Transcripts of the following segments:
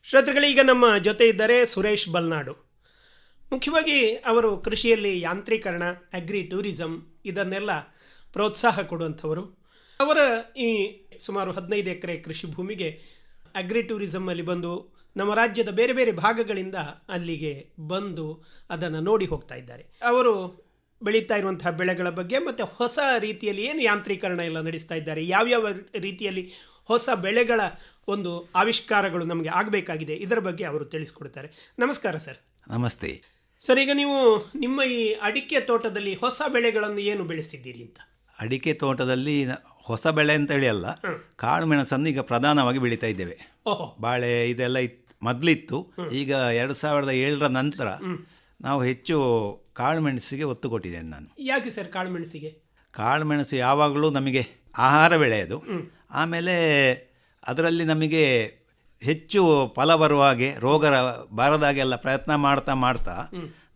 ಶ್ರೋತೃಗಳೀಗ ನಮ್ಮ ಜೊತೆ ಇದ್ದಾರೆ ಸುರೇಶ್ ಬಲ್ನಾಡು. ಮುಖ್ಯವಾಗಿ ಅವರು ಕೃಷಿಯಲ್ಲಿ ಯಾಂತ್ರೀಕರಣ, ಅಗ್ರಿ ಟೂರಿಸಂ ಇದನ್ನೆಲ್ಲ ಪ್ರೋತ್ಸಾಹ ಕೊಡುವಂಥವರು. ಅವರ ಈ ಸುಮಾರು 15 ಎಕರೆ ಕೃಷಿ ಭೂಮಿಗೆ ಅಗ್ರಿ ಟೂರಿಸಮ್ಮಲ್ಲಿ ಬಂದು ನಮ್ಮ ರಾಜ್ಯದ ಬೇರೆ ಬೇರೆ ಭಾಗಗಳಿಂದ ಅಲ್ಲಿಗೆ ಬಂದು ಅದನ್ನು ನೋಡಿ ಹೋಗ್ತಾ ಇದ್ದಾರೆ. ಅವರು ಬೆಳೀತಾ ಇರುವಂತಹ ಬೆಳೆಗಳ ಬಗ್ಗೆ ಮತ್ತು ಹೊಸ ರೀತಿಯಲ್ಲಿ ಏನು ಯಾಂತ್ರೀಕರಣ ಎಲ್ಲ ನಡೆಸ್ತಾ ಇದ್ದಾರೆ, ಯಾವ್ಯಾವ ರೀತಿಯಲ್ಲಿ ಹೊಸ ಬೆಳೆಗಳ ಒಂದು ಆವಿಷ್ಕಾರಗಳು ನಮಗೆ ಆಗಬೇಕಾಗಿದೆ, ಇದರ ಬಗ್ಗೆ ಅವರು ತಿಳಿಸ್ಕೊಡ್ತಾರೆ. ನಮಸ್ಕಾರ ಸರ್. ನಮಸ್ತೆ ಸರ್. ಈಗ ನೀವು ನಿಮ್ಮ ಈ ಅಡಿಕೆ ತೋಟದಲ್ಲಿ ಹೊಸ ಬೆಳೆಗಳನ್ನು ಏನು ಬೆಳೆಸಿದ್ದೀರಿ ಅಂತ? ಅಡಿಕೆ ತೋಟದಲ್ಲಿ ಹೊಸ ಬೆಳೆ ಅಂತೇಳಿ ಅಲ್ಲ, ಕಾಳು ಮೆಣಸನ್ನು ಈಗ ಪ್ರಧಾನವಾಗಿ ಬೆಳೀತಾ ಇದ್ದೇವೆ. ಬಾಳೆ ಇದೆಲ್ಲ ಮೊದಲಿತ್ತು. ಈಗ 2007ರ ನಂತರ ನಾವು ಹೆಚ್ಚು ಕಾಳು ಮೆಣಸಿಗೆ ಒತ್ತು ಕೊಟ್ಟಿದ್ದೇನೆ ನಾನು. ಯಾಕೆ ಸರ್ ಕಾಳು ಮೆಣಸಿಗೆ? ಕಾಳು ಮೆಣಸು ಯಾವಾಗಲೂ ನಮಗೆ ಆಹಾರ ಬೆಳೆ ಅದು. ಆಮೇಲೆ ಅದರಲ್ಲಿ ನಮಗೆ ಹೆಚ್ಚು ಫಲ ಬರುವ ಹಾಗೆ, ರೋಗ ಬಾರದಾಗೆಲ್ಲ ಪ್ರಯತ್ನ ಮಾಡ್ತಾ ಮಾಡ್ತಾ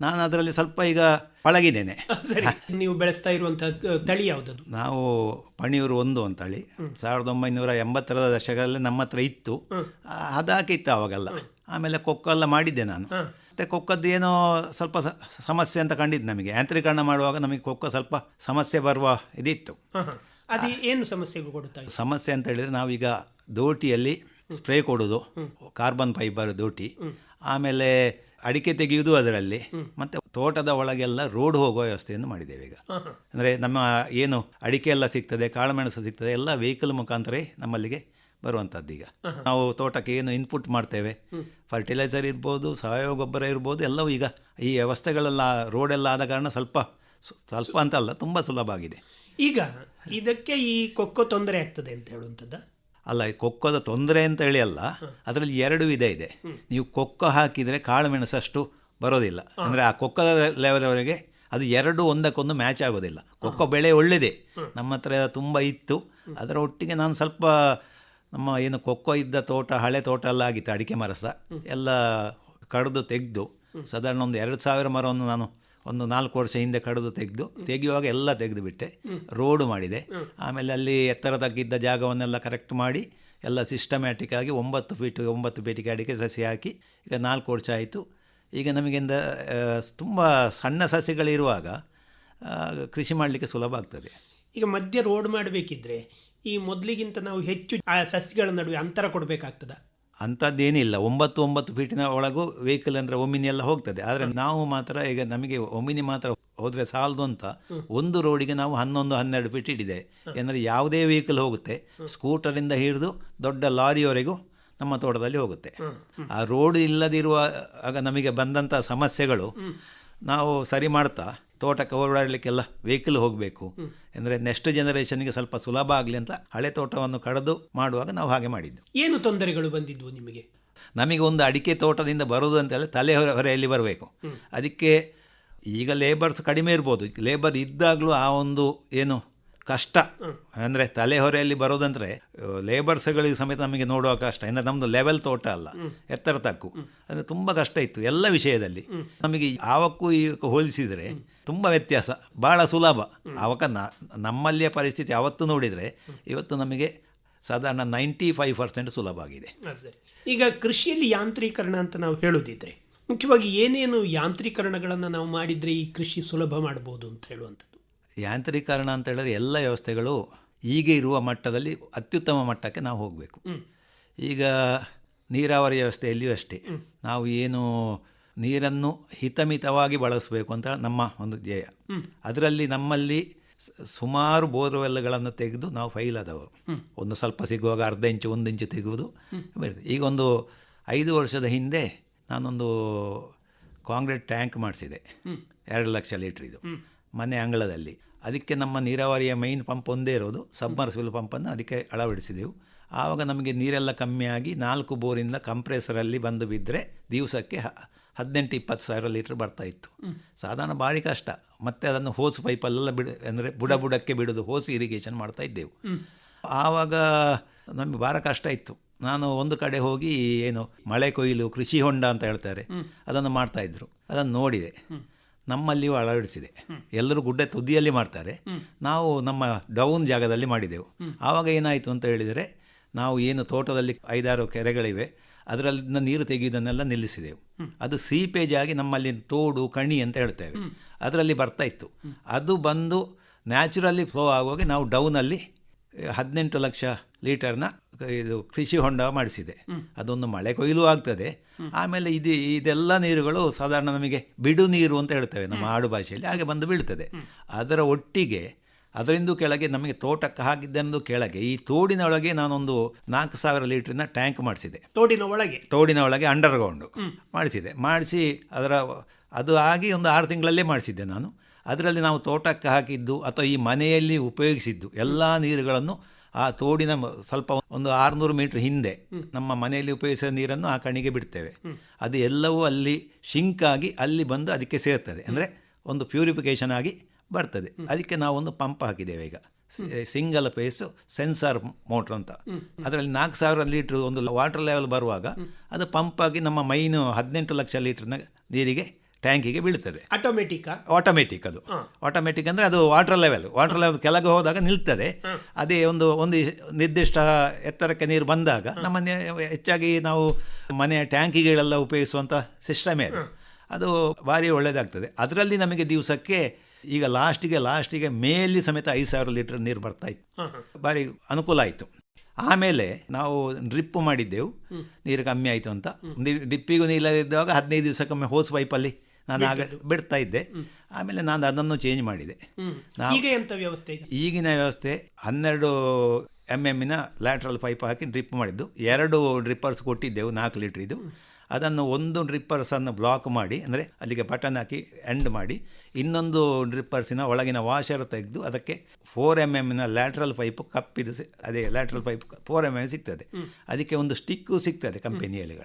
ನಾನು ಅದರಲ್ಲಿ ಸ್ವಲ್ಪ ಈಗ ಪಳಗಿದ್ದೇನೆ. ಸರಿ, ನೀವು ಬೆಳೆಸ್ತಾ ಇರುವಂತಹ ತಳಿ ಯಾವುದದು? ನಾವು ಪಣಿಯೂರು 1 ಅಂತೇಳಿ 1980ರ ದಶಕದಲ್ಲಿ ನಮ್ಮ ಹತ್ರ ಇತ್ತು. ಅದಾಕಿತ್ತು ಆವಾಗೆಲ್ಲ. ಆಮೇಲೆ ಕೊಕ್ಕೆಲ್ಲ ಮಾಡಿದ್ದೆ ನಾನು. ಮತ್ತು ಕೊಕ್ಕದ್ದು ಏನೋ ಸ್ವಲ್ಪ ಸಮಸ್ಯೆ ಅಂತ ಕಂಡಿದ್ದು ನಮಗೆ. ಯಾಂತ್ರೀಕರಣ ಮಾಡುವಾಗ ನಮಗೆ ಕೊಕ್ಕ ಸ್ವಲ್ಪ ಸಮಸ್ಯೆ ಬರುವ ಇದಿತ್ತು. ಅದು ಏನು ಸಮಸ್ಯೆಗಳು ಕೊಡುತ್ತಾ? ಸಮಸ್ಯೆ ಅಂತ ಹೇಳಿದರೆ ನಾವೀಗ ದೋಟಿಯಲ್ಲಿ ಸ್ಪ್ರೇ ಕೊಡೋದು, ಕಾರ್ಬನ್ ಫೈಬರ್ ದೋಟಿ, ಆಮೇಲೆ ಅಡಿಕೆ ತೆಗೆಯುವುದು ಅದರಲ್ಲಿ, ಮತ್ತು ತೋಟದ ಒಳಗೆಲ್ಲ ರೋಡ್ ಹೋಗುವ ವ್ಯವಸ್ಥೆಯನ್ನು ಮಾಡಿದ್ದೇವೆ ಈಗ. ಅಂದರೆ ನಮ್ಮ ಏನು ಅಡಿಕೆ ಎಲ್ಲ ಸಿಗ್ತದೆ, ಕಾಳುಮೆಣಸು ಸಿಗ್ತದೆ, ಎಲ್ಲ ವೆಹಿಕಲ್ ಮುಖಾಂತರ ನಮ್ಮಲ್ಲಿಗೆ ಬರುವಂಥದ್ದು. ಈಗ ನಾವು ತೋಟಕ್ಕೆ ಏನು ಇನ್ಪುಟ್ ಮಾಡ್ತೇವೆ, ಫರ್ಟಿಲೈಸರ್ ಇರ್ಬೋದು, ಸಾವಯವ ಗೊಬ್ಬರ ಇರ್ಬೋದು, ಎಲ್ಲವೂ ಈಗ ಈ ವ್ಯವಸ್ಥೆಗಳೆಲ್ಲ ರೋಡೆಲ್ಲ ಆದ ಕಾರಣ ಸ್ವಲ್ಪ ಅಂತಲ್ಲ, ತುಂಬ ಸುಲಭ ಆಗಿದೆ. ಈಗ ಇದಕ್ಕೆ ಈ ಕೊಕ್ಕೋ ತೊಂದರೆ ಆಗ್ತದೆ ಅಂತ ಹೇಳುವಂಥದ್ದು ಅಲ್ಲ, ಕೊಕ್ಕದ ತೊಂದರೆ ಅಂತ ಹೇಳಿ ಅಲ್ಲ, ಅದರಲ್ಲಿ 2 ವಿಧ ಇದೆ. ನೀವು ಕೊಕ್ಕ ಹಾಕಿದರೆ ಕಾಳು ಮೆಣಸಷ್ಟು ಬರೋದಿಲ್ಲ. ಅಂದರೆ ಆ ಕೊಕ್ಕದ ಲೆವೆಲ್ವರೆಗೆ ಅದು 2 ಒಂದಕ್ಕೊಂದು ಮ್ಯಾಚ್ ಆಗೋದಿಲ್ಲ. ಕೊಕ್ಕ ಬೆಳೆ ಒಳ್ಳೆಯದೇ, ನಮ್ಮ ಹತ್ರ ತುಂಬ ಇತ್ತು. ಅದರ ಒಟ್ಟಿಗೆ ನಾನು ಸ್ವಲ್ಪ ನಮ್ಮ ಏನು ಕೊಕ್ಕ ಇದ್ದ ತೋಟ, ಹಳೆ ತೋಟ ಎಲ್ಲ ಆಗಿತ್ತು, ಅಡಿಕೆ ಮರಸ ಎಲ್ಲ ಕಡಿದು ತೆಗೆದು, ಸಾಧಾರಣ ಒಂದು 2000 ಮರವನ್ನು ನಾನು ಒಂದು 4 ವರ್ಷ ಹಿಂದೆ ಕಡಿದು ತೆಗೆಯುವಾಗ ಎಲ್ಲ ತೆಗೆದು ಬಿಟ್ಟೆ, ರೋಡು ಮಾಡಿದೆ. ಆಮೇಲೆ ಅಲ್ಲಿ ಎತ್ತರ ತಗ್ಗಿದ್ದ ಜಾಗವನ್ನೆಲ್ಲ ಕರೆಕ್ಟ್ ಮಾಡಿ ಎಲ್ಲ ಸಿಸ್ಟಮ್ಯಾಟಿಕ್ ಆಗಿ 9 ಫೀಟ್ 9 ಪೇಟಿಗೆ ಅಡಿಕೆ ಸಸಿ ಹಾಕಿ ಈಗ 4 ವರ್ಷ ಆಯಿತು. ಈಗ ನಮಗಿಂದ ತುಂಬ ಸಣ್ಣ ಸಸಿಗಳಿರುವಾಗ ಕೃಷಿ ಮಾಡಲಿಕ್ಕೆ ಸುಲಭ ಆಗ್ತದೆ. ಈಗ ಮಧ್ಯೆ ರೋಡ್ ಮಾಡಬೇಕಿದ್ರೆ ಈ ಮೊದಲಿಗಿಂತ ನಾವು ಹೆಚ್ಚು ಆ ಸಸಿಗಳ ನಡುವೆ ಅಂತರ ಕೊಡಬೇಕಾಗ್ತದ? ಅಂಥದ್ದೇನಿಲ್ಲ. 9 ಫೀಟಿನ ಒಳಗೂ ವೆಹಿಕಲ್ ಅಂದರೆ ಒಮಿನಿ ಎಲ್ಲ ಹೋಗ್ತದೆ. ಆದರೆ ನಾವು ಮಾತ್ರ ಈಗ ನಮಗೆ ಒಮಿನಿ ಮಾತ್ರ ಹೋದರೆ ಸಾಲದು ಅಂತ ಒಂದು ರೋಡಿಗೆ ನಾವು 11-12 ಫೀಟ್ ಇಟ್ಟಿದೆ. ಏನಾದರೆ ಯಾವುದೇ ವೆಹಿಕಲ್ ಹೋಗುತ್ತೆ, ಸ್ಕೂಟರಿಂದ ಹಿಡಿದು ದೊಡ್ಡ ಲಾರಿಯವರೆಗೂ ನಮ್ಮ ತೋಟದಲ್ಲಿ ಹೋಗುತ್ತೆ. ಆ ರೋಡ್ ಇಲ್ಲದಿರುವಾಗ ನಮಗೆ ಬಂದಂಥ ಸಮಸ್ಯೆಗಳು ನಾವು ಸರಿ ಮಾಡ್ತಾ ತೋಟಕ್ಕೆ ಓಡಾಡಲಿಕ್ಕೆಲ್ಲ ವೆಹಿಕಲ್ ಹೋಗಬೇಕು ಅಂದರೆ ನೆಕ್ಸ್ಟ್ ಜನರೇಷನ್ಗೆ ಸ್ವಲ್ಪ ಸುಲಭ ಆಗಲಿ ಅಂತ ಹಳೆ ತೋಟವನ್ನು ಕಡಿದು ಮಾಡುವಾಗ ನಾವು ಹಾಗೆ ಮಾಡಿದ್ದು. ಏನು ತೊಂದರೆಗಳು ಬಂದಿದ್ವು ನಿಮಗೆ? ನಮಗೆ ಒಂದು ಅಡಿಕೆ ತೋಟದಿಂದ ಬರೋದು ಅಂತೇಳಿ ತಲೆ ಹೊರೆಯಲ್ಲಿ ಬರಬೇಕು. ಅದಕ್ಕೆ ಈಗ ಲೇಬರ್ಸ್ ಕಡಿಮೆ ಇರ್ಬೋದು, ಲೇಬರ್ ಇದ್ದಾಗಲೂ ಆ ಒಂದು ಏನು ಕಷ್ಟ ಅಂದರೆ ತಲೆ ಹೊರೆಯಲ್ಲಿ ಬರೋದಂದರೆ ಲೇಬರ್ಸ್ಗಳಿಗೆ ಸಮೇತ ನಮಗೆ ನೋಡುವ ಕಷ್ಟ. ಅಂದರೆ ನಮ್ಮದು ಲೆವೆಲ್ ತೋಟ ಅಲ್ಲ, ಎತ್ತರ ತಕ್ಕು, ಅಂದರೆ ತುಂಬ ಕಷ್ಟ ಇತ್ತು ಎಲ್ಲ ವಿಷಯದಲ್ಲಿ. ನಮಗೆ ಆವಕ್ಕೂ ಈ ಹೋಲಿಸಿದರೆ ತುಂಬ ವ್ಯತ್ಯಾಸ, ಭಾಳ ಸುಲಭ. ಆವಾಗ ನಮ್ಮಲ್ಲಿಯ ಪರಿಸ್ಥಿತಿ ಅವತ್ತು ನೋಡಿದರೆ ಇವತ್ತು ನಮಗೆ ಸಾಧಾರಣ 95% ಸುಲಭ ಆಗಿದೆ. ಈಗ ಕೃಷಿಯಲ್ಲಿ ಯಾಂತ್ರೀಕರಣ ಅಂತ ನಾವು ಹೇಳೋದಿದ್ರೆ ಮುಖ್ಯವಾಗಿ ಏನೇನು ಯಾಂತ್ರೀಕರಣಗಳನ್ನು ನಾವು ಮಾಡಿದರೆ ಈ ಕೃಷಿ ಸುಲಭ ಮಾಡ್ಬೋದು ಅಂತ ಹೇಳುವಂಥದ್ದು? ಯಾಂತ್ರೀಕರಣ ಅಂತ ಹೇಳಿದ್ರೆ ಎಲ್ಲ ವ್ಯವಸ್ಥೆಗಳು ಈಗ ಇರುವ ಮಟ್ಟದಲ್ಲಿ ಅತ್ಯುತ್ತಮ ಮಟ್ಟಕ್ಕೆ ನಾವು ಹೋಗಬೇಕು. ಈಗ ನೀರಾವರಿ ವ್ಯವಸ್ಥೆಯಲ್ಲಿಯೂ ಅಷ್ಟೇ, ನಾವು ಏನು ನೀರನ್ನು ಹಿತಮಿತವಾಗಿ ಬಳಸಬೇಕು ಅಂತ ನಮ್ಮ ಒಂದು ಧ್ಯೇಯ. ಅದರಲ್ಲಿ ನಮ್ಮಲ್ಲಿ ಸುಮಾರು ಬೋರ್ವೆಲ್ಗಳನ್ನು ತೆಗೆದು ನಾವು ಫೈಲ್ ಆದವರು. ಒಂದು ಸ್ವಲ್ಪ ಸಿಗುವಾಗ 1/2 ಇಂಚು 1 ಇಂಚು ತೆಗೆಯುವುದು. ಈಗ ಒಂದು 5 ವರ್ಷದ ಹಿಂದೆ ನಾನೊಂದು ಕಾಂಕ್ರೀಟ್ ಟ್ಯಾಂಕ್ ಮಾಡಿಸಿದೆ, 2 ಲಕ್ಷ ಲೀಟ್ರ್ ಇದು, ಮನೆ ಅಂಗಳದಲ್ಲಿ. ಅದಕ್ಕೆ ನಮ್ಮ ನೀರಾವರಿಯ ಮೈನ್ ಪಂಪ್ ಒಂದೇ ಇರೋದು, ಸಬ್ಮರ್ಸಿಬಲ್ ಪಂಪನ್ನು ಅದಕ್ಕೆ ಅಳವಡಿಸಿದೆವು. ಆವಾಗ ನಮಗೆ ನೀರೆಲ್ಲ ಕಮ್ಮಿಯಾಗಿ 4 ಬೋರಿಂದ ಕಂಪ್ರೆಸರಲ್ಲಿ ಬಂದು ಬಿದ್ದರೆ ದಿವಸಕ್ಕೆ 18-20 ಸಾವಿರ ಲೀಟ್ರ್ ಬರ್ತಾಯಿತ್ತು. ಸಾಧಾರಣ ಭಾರಿ ಕಷ್ಟ. ಮತ್ತು ಅದನ್ನು ಹೋಸ್ ಪೈಪಲ್ಲೆಲ್ಲ ಅಂದರೆ ಬುಡಕ್ಕೆ ಬಿಡೋದು, ಹೋಸ್ ಇರಿಗೇಷನ್ ಮಾಡ್ತಾ ಇದ್ದೆವು. ಆವಾಗ ನಮಗೆ ಭಾಳ ಕಷ್ಟ ಇತ್ತು. ನಾನು ಒಂದು ಕಡೆ ಹೋಗಿ ಏನು ಮಳೆ ಕೊಯ್ಲು, ಕೃಷಿ ಹೊಂಡ ಅಂತ ಹೇಳ್ತಾರೆ, ಅದನ್ನು ಮಾಡ್ತಾಯಿದ್ರು. ಅದನ್ನು ನೋಡಿದೆ, ನಮ್ಮಲ್ಲಿಯೂ ಅಳವಡಿಸಿದೆ. ಎಲ್ಲರೂ ಗುಡ್ಡ ತುದಿಯಲ್ಲಿ ಮಾಡ್ತಾರೆ, ನಾವು ನಮ್ಮ ಡೌನ್ ಜಾಗದಲ್ಲಿ ಮಾಡಿದೆವು. ಆವಾಗ ಏನಾಯಿತು ಅಂತ ಹೇಳಿದರೆ, ನಾವು ಏನು ತೋಟದಲ್ಲಿ 5-6 ಕೆರೆಗಳಿವೆ, ಅದರಲ್ಲಿನ ನೀರು ತೆಗೆಯುವುದನ್ನೆಲ್ಲ ನಿಲ್ಲಿಸಿದೆವು. ಅದು ಸೀಪೇಜ್ ಆಗಿ ನಮ್ಮಲ್ಲಿ ತೋಡು ಕಣಿ ಅಂತ ಹೇಳ್ತೇವೆ, ಅದರಲ್ಲಿ ಬರ್ತಾ ಇತ್ತು. ಅದು ಬಂದು ನ್ಯಾಚುರಲಿ ಫ್ಲೋ ಆಗುವಾಗ ನಾವು ಡೌನಲ್ಲಿ 18 ಲಕ್ಷ ಲೀಟರ್ನ ಇದು ಕೃಷಿ ಹೊಂಡ ಮಾಡಿಸಿದೆ. ಅದೊಂದು ಮಳೆ ಕೊಯ್ಲು ಆಗ್ತದೆ. ಆಮೇಲೆ ಇದೆಲ್ಲ ನೀರುಗಳು ಸಾಧಾರಣ ನಮಗೆ ಬಿಡು ನೀರು ಅಂತ ಹೇಳ್ತೇವೆ ನಮ್ಮ ಆಡು ಭಾಷೆಯಲ್ಲಿ, ಹಾಗೆ ಬಂದು ಬೀಳ್ತದೆ. ಅದರ ಒಟ್ಟಿಗೆ ಅದರಿಂದ ಕೆಳಗೆ ನಮಗೆ ತೋಟಕ್ಕೆ ಹಾಕಿದ್ದೊಂದು ಕೆಳಗೆ ಈ ತೋಡಿನ ಒಳಗೆ ನಾನೊಂದು 4,000 ಲೀಟ್ರಿನ ಟ್ಯಾಂಕ್ ಮಾಡಿಸಿದೆ. ತೋಡಿನ ಒಳಗೆ ಅಂಡರ್ಗ್ರೌಂಡ್ ಮಾಡಿಸಿ ಅದು ಆಗಿ ಒಂದು 6 ತಿಂಗಳಲ್ಲೇ ಮಾಡಿಸಿದ್ದೆ ನಾನು. ಅದರಲ್ಲಿ ನಾವು ತೋಟಕ್ಕೆ ಹಾಕಿದ್ದು ಅಥವಾ ಈ ಮನೆಯಲ್ಲಿ ಉಪಯೋಗಿಸಿದ್ದು ಎಲ್ಲ ನೀರುಗಳನ್ನು ಆ ತೋಡಿನ ಸ್ವಲ್ಪ ಒಂದು 600 ಮೀಟ್ರ್ ಹಿಂದೆ ನಮ್ಮ ಮನೆಯಲ್ಲಿ ಉಪಯೋಗಿಸಿದ ನೀರನ್ನು ಆ ಕಣಿಗೆ ಬಿಡ್ತೇವೆ. ಅದು ಎಲ್ಲವೂ ಅಲ್ಲಿ ಶಿಂಕ್ ಆಗಿ ಅಲ್ಲಿ ಬಂದು ಅದಕ್ಕೆ ಸೇರ್ತದೆ, ಅಂದರೆ ಒಂದು ಪ್ಯೂರಿಫಿಕೇಷನ್ ಆಗಿ ಬರ್ತದೆ. ಅದಕ್ಕೆ ನಾವೊಂದು ಪಂಪ್ ಹಾಕಿದ್ದೇವೆ ಈಗ, ಸಿಂಗಲ್ ಫೇಸ್ ಸೆನ್ಸಾರ್ ಮೋಟ್ರ್ ಅಂತ. ಅದರಲ್ಲಿ 4,000 ಲೀಟ್ರ್ ಒಂದು ವಾಟರ್ ಲೆವೆಲ್ ಬರುವಾಗ ಅದು ಪಂಪ್ ಆಗಿ ನಮ್ಮ ಮೈನು 18 ಲಕ್ಷ ಲೀಟ್ರ್ನ ನೀರಿಗೆ ಟ್ಯಾಂಕಿಗೆ ಬೀಳ್ತದೆ. ಆಟೋಮೆಟಿಕ್ ಅದು ಆಟೋಮೆಟಿಕ್ ಅಂದರೆ ಅದು ವಾಟರ್ ಲೆವೆಲ್ ಕೆಳಗೆ ಹೋದಾಗ ನಿಲ್ತದೆ. ಅದೇ ಒಂದು ನಿರ್ದಿಷ್ಟ ಎತ್ತರಕ್ಕೆ ನೀರು ಬಂದಾಗ ನಮ್ಮನ್ನೇ ಹೆಚ್ಚಾಗಿ ನಾವು ಮನೆಯ ಟ್ಯಾಂಕಿಗಳೆಲ್ಲ ಉಪಯೋಗಿಸುವಂಥ ಸಿಸ್ಟಮೇ ಅದು ಭಾರಿ ಒಳ್ಳೆಯದಾಗ್ತದೆ. ಅದರಲ್ಲಿ ನಮಗೆ ದಿವಸಕ್ಕೆ ಈಗ ಲಾಸ್ಟಿಗೆ ಮೇಲಿ ಸಮೇತ 5,000 ಲೀಟರ್ ನೀರು ಬರ್ತಾಯಿತ್ತು, ಭಾರಿ ಅನುಕೂಲ ಆಯಿತು. ಆಮೇಲೆ ನಾವು ಡ್ರಿಪ್ ಮಾಡಿದ್ದೆವು, ನೀರು ಕಮ್ಮಿ ಆಯಿತು ಅಂತ. ಡ್ರಿಪ್ಪಿಗೂ ನೀರಿಲ್ಲದಿದ್ದಾಗ 15 ದಿವಸಕ್ಕೊಮ್ಮೆ ಹೋಸ್ ಪೈಪಲ್ಲಿ ನಾನು ಆಗ ಬಿಡ್ತಾ ಇದ್ದೆ. ಆಮೇಲೆ ನಾನು ಅದನ್ನು ಚೇಂಜ್ ಮಾಡಿದೆ. ಈಗಿನ ವ್ಯವಸ್ಥೆ 12 mm ಲ್ಯಾಟ್ರಲ್ ಪೈಪ್ ಹಾಕಿ ಡ್ರಿಪ್ ಮಾಡಿದ್ದು. 2 ಡ್ರಿಪ್ಪರ್ಸ್ ಕೊಟ್ಟಿದ್ದೆವು 4 ಲೀಟ್ರ್ ಇದು. ಅದನ್ನು ಒಂದು ಡ್ರಿಪ್ಪರ್ಸನ್ನು ಬ್ಲಾಕ್ ಮಾಡಿ, ಅಂದರೆ ಅಲ್ಲಿಗೆ ಬಟನ್ ಹಾಕಿ ಎಂಡ್ ಮಾಡಿ, ಇನ್ನೊಂದು ಡ್ರಿಪ್ಪರ್ಸಿನ ಒಳಗಿನ ವಾಷರ್ ತೆಗೆದು ಅದಕ್ಕೆ 4 mm ಲ್ಯಾಟ್ರಲ್ ಪೈಪ್ ಕಪ್ಪಿದು ಅದೇ ಲ್ಯಾಟ್ರಲ್ ಪೈಪ್ 4 mm ಸಿಗ್ತದೆ. ಅದಕ್ಕೆ ಒಂದು ಸ್ಟಿಕ್ಕು ಸಿಗ್ತದೆ ಕಂಪೆನಿಯಲ್ಲಿ.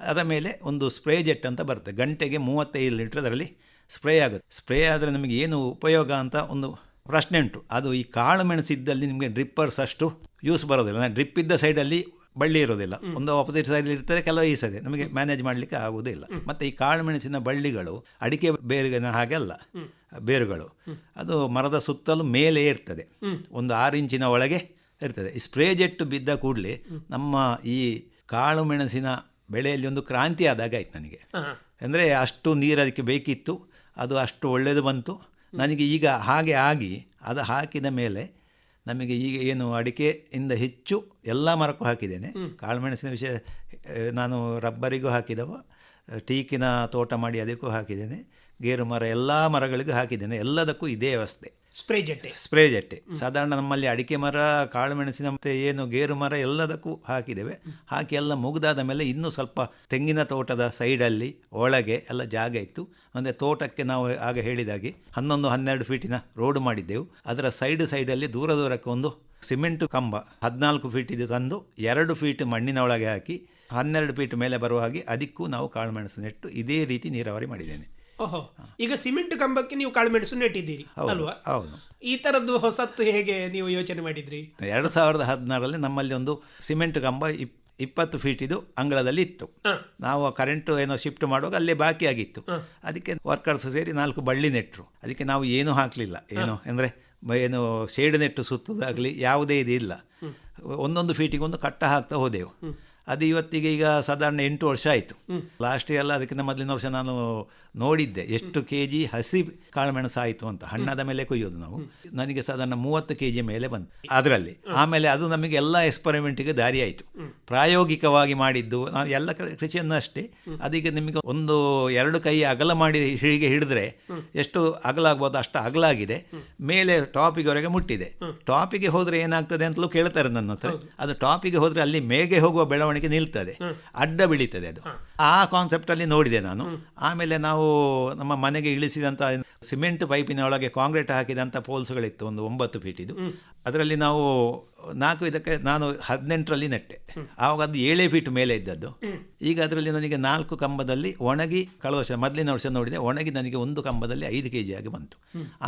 ಅದರ ಮೇಲೆ ಒಂದು ಸ್ಪ್ರೇ ಜೆಟ್ ಅಂತ ಬರುತ್ತೆ, ಗಂಟೆಗೆ 35 ಲೀಟ್ರ್ ಅದರಲ್ಲಿ ಸ್ಪ್ರೇ ಆಗುತ್ತೆ. ಸ್ಪ್ರೇ ಆದರೆ ನಮಗೆ ಏನು ಉಪಯೋಗ ಅಂತ ಒಂದು ಪ್ರಶ್ನೆ ಉಂಟು. ಅದು ಈ ಕಾಳು ಮೆಣಸಿದ್ದಲ್ಲಿ ನಿಮಗೆ ಡ್ರಿಪ್ಪರ್ಸ್ ಅಷ್ಟು ಯೂಸ್ ಬರೋದಿಲ್ಲ. ಡ್ರಿಪ್ ಇದ್ದ ಸೈಡಲ್ಲಿ ಬಳ್ಳಿ ಇರೋದಿಲ್ಲ, ಒಂದು ಆಪೋಸಿಟ್ ಸೈಡಲ್ಲಿ ಇರ್ತದೆ, ಕೆಲವು ಈ ಸೈಡ್ ನಮಗೆ ಮ್ಯಾನೇಜ್ ಮಾಡಲಿಕ್ಕೆ ಆಗುವುದಿಲ್ಲ. ಮತ್ತು ಈ ಕಾಳು ಮೆಣಸಿನ ಬಳ್ಳಿಗಳು ಅಡಿಕೆ ಬೇರಿನ ಹಾಗೆ ಅಲ್ಲ, ಬೇರುಗಳು ಅದು ಮರದ ಸುತ್ತಲೂ ಮೇಲೆ ಇರ್ತದೆ, ಒಂದು 6 ಇಂಚಿನ ಒಳಗೆ ಇರ್ತದೆ. ಈ ಸ್ಪ್ರೇ ಜೆಟ್ ಬಿದ್ದ ಕೂಡಲೇ ನಮ್ಮ ಈ ಕಾಳು ಮೆಣಸಿನ ಬೆಳೆಯಲ್ಲಿ ಒಂದು ಕ್ರಾಂತಿ ಆದಾಗ ಆಯ್ತು ನನಗೆ. ಅಂದರೆ ಅಷ್ಟು ನೀರು ಅದಕ್ಕೆ ಬೇಕಿತ್ತು, ಅದು ಅಷ್ಟು ಒಳ್ಳೆಯದು ಬಂತು ನನಗೆ. ಈಗ ಹಾಗೆ ಆಗಿ ಅದು ಹಾಕಿದ ಮೇಲೆ ನಮಗೆ ಈಗ ಏನು ಅಡಿಕೆಯಿಂದ ಹೆಚ್ಚು ಎಲ್ಲ ಮರಕ್ಕೂ ಹಾಕಿದ್ದೇನೆ. ಕಾಳುಮೆಣಸಿನ ವಿಷಯ ನಾನು ರಬ್ಬರಿಗೂ ಹಾಕಿದವ, ಟೀಕಿನ ತೋಟ ಮಾಡಿ ಅದಕ್ಕೂ ಹಾಕಿದ್ದೇನೆ, ಗೇರು ಮರ ಎಲ್ಲ ಮರಗಳಿಗೂ ಹಾಕಿದ್ದೇನೆ. ಎಲ್ಲದಕ್ಕೂ ಇದೇ ವ್ಯವಸ್ಥೆ, ಸ್ಪ್ರೇ ಜೆಟ್ಟೆ. ಸಾಧಾರಣ ನಮ್ಮಲ್ಲಿ ಅಡಿಕೆ ಮರ, ಕಾಳುಮೆಣಸಿನ ಮತ್ತು ಏನು ಗೇರು ಮರ ಎಲ್ಲದಕ್ಕೂ ಹಾಕಿದ್ದೇವೆ. ಹಾಕಿ ಎಲ್ಲ ಮುಗಿದಾದ ಮೇಲೆ ಇನ್ನೂ ಸ್ವಲ್ಪ ತೆಂಗಿನ ತೋಟದ ಸೈಡಲ್ಲಿ ಒಳಗೆ ಎಲ್ಲ ಜಾಗ ಇತ್ತು. ಅಂದರೆ ತೋಟಕ್ಕೆ ನಾವು ಆಗ ಹೇಳಿದಾಗೆ 11-12 ಫೀಟಿನ ರೋಡ್ ಮಾಡಿದ್ದೆವು. ಅದರ ಸೈಡಲ್ಲಿ ದೂರಕ್ಕೆ ಒಂದು ಸಿಮೆಂಟ್ ಕಂಬ 14 ಫೀಟಿದು ತಂದು 2 ಫೀಟ್ ಮಣ್ಣಿನ ಒಳಗೆ ಹಾಕಿ 12 ಫೀಟ್ ಮೇಲೆ ಬರುವ ಹಾಗೆ ಅದಕ್ಕೂ ನಾವು ಕಾಳುಮೆಣಸು ನೆಟ್ಟು ಇದೇ ರೀತಿ ನೀರಾವರಿ ಮಾಡಿದ್ದೇನೆ. ಈಗ ಸಿಮೆಂಟ್ ಕಂಬಕ್ಕೆ ನೀವು ಕಾಳುಮೆಣಸು ನೆಟ್ಟಿದ್ದೀರಿ ಅಲ್ವಾ? ಹೌದು. ಈ ಥರದ್ದು ಹೊಸತ್ತು ಹೇಗೆ ನೀವು ಯೋಚನೆ ಮಾಡಿದ್ರಿ? 2016ರಲ್ಲಿ ನಮ್ಮಲ್ಲಿ ಒಂದು ಸಿಮೆಂಟ್ ಕಂಬ 20 ಫೀಟಿದು ಅಂಗಳದಲ್ಲಿ ಇತ್ತು. ನಾವು ಕರೆಂಟು ಏನೋ ಶಿಫ್ಟ್ ಮಾಡುವಾಗ ಅಲ್ಲೇ ಬಾಕಿ ಆಗಿತ್ತು. ಅದಕ್ಕೆ ವರ್ಕರ್ಸ್ ಸೇರಿ 4 ಬಳ್ಳಿ ನೆಟ್ಟರು. ಅದಕ್ಕೆ ನಾವು ಏನೂ ಹಾಕಲಿಲ್ಲ, ಅಂದರೆ ಏನು ಶೇಡ್ ನೆಟ್ಟು ಸುತ್ತದಾಗಲಿ ಯಾವುದೇ ಇದಿಲ್ಲ. ಒಂದೊಂದು ಫೀಟಿಗೆ ಒಂದು ಕಟ್ಟ ಹಾಕ್ತಾ ಹೋದೆವು. ಅದು ಇವತ್ತಿಗೆ ಈಗ ಸಾಧಾರಣ 8 ವರ್ಷ ಆಯಿತು. ಲಾಸ್ಟ್ ಇಯರ್ ಅದಕ್ಕಿಂತ ಮೊದಲಿನ ವರ್ಷ ನಾನು ನೋಡಿದ್ದೆ ಎಷ್ಟು kg ಹಸಿ ಕಾಳುಮೆಣಸು ಆಯಿತು ಅಂತ. ಹಣ್ಣಾದ ಮೇಲೆ ಕೊಯ್ಯೋದು ನಾವು. ನನಗೆ ಸಾಧಾರಣ 30 kg ಮೇಲೆ ಬಂತು ಅದರಲ್ಲಿ. ಆಮೇಲೆ ಅದು ನಮಗೆ ಎಲ್ಲ ಎಕ್ಸ್ಪರಿಮೆಂಟಿಗೆ ದಾರಿ ಆಯಿತು. ಪ್ರಾಯೋಗಿಕವಾಗಿ ಮಾಡಿದ್ದು ನಾವು ಎಲ್ಲ ಕೃಷಿಯನ್ನು ಅಷ್ಟೇ. ಅದೀಗ ನಿಮಗೆ 1-2 ಕೈ ಅಗಲ ಮಾಡಿ ಹೀಗೆ ಹಿಡಿದ್ರೆ ಎಷ್ಟು ಅಗಲ ಆಗ್ಬೋದು ಅಷ್ಟು ಅಗಲಾಗಿದೆ, ಮೇಲೆ ಟಾಪಿಗೆವರೆಗೆ ಮುಟ್ಟಿದೆ. ಟಾಪಿಗೆ ಹೋದರೆ ಏನಾಗ್ತದೆ ಅಂತಲೂ ಕೇಳ್ತಾರೆ ನನ್ನ ಹತ್ರ. ಅದು ಟಾಪಿಗೆ ಹೋದರೆ ಅಲ್ಲಿ ಮೇಗೆ ಹೋಗುವ ಬೆಳವಣಿಗೆ ನಿಲ್ತದೆ, ಅಡ್ಡ ಬೆಳೀತದೆ ಅದು. ಆ ಕಾನ್ಸೆಪ್ಟಲ್ಲಿ ನೋಡಿದೆ ನಾನು. ಆಮೇಲೆ ನಾವು ನಮ್ಮ ಮನೆಗೆ ಇಳಿಸಿದಂಥ ಸಿಮೆಂಟ್ ಪೈಪಿನ ಒಳಗೆ ಕಾಂಕ್ರೀಟ್ ಹಾಕಿದಂಥ ಪೋಲ್ಸ್ಗಳಿತ್ತು, ಒಂದು 9 ಫೀಟಿದು. ಅದರಲ್ಲಿ ನಾವು 4 ಇದಕ್ಕೆ ನಾನು 18ರಲ್ಲಿ ನೆಟ್ಟೆ. ಆವಾಗ ಅದು 7 ಫೀಟ್ ಮೇಲೆ ಇದ್ದದ್ದು. ಈಗ ಅದರಲ್ಲಿ ನನಗೆ 4 ಕಂಬದಲ್ಲಿ ಒಣಗಿ, ಕಳೆದ ವರ್ಷ ಮೊದಲಿನ ವರ್ಷ ನೋಡಿದೆ, ಒಣಗಿ ನನಗೆ 1 ಕಂಬದಲ್ಲಿ 5 kg ಆಗಿ ಬಂತು.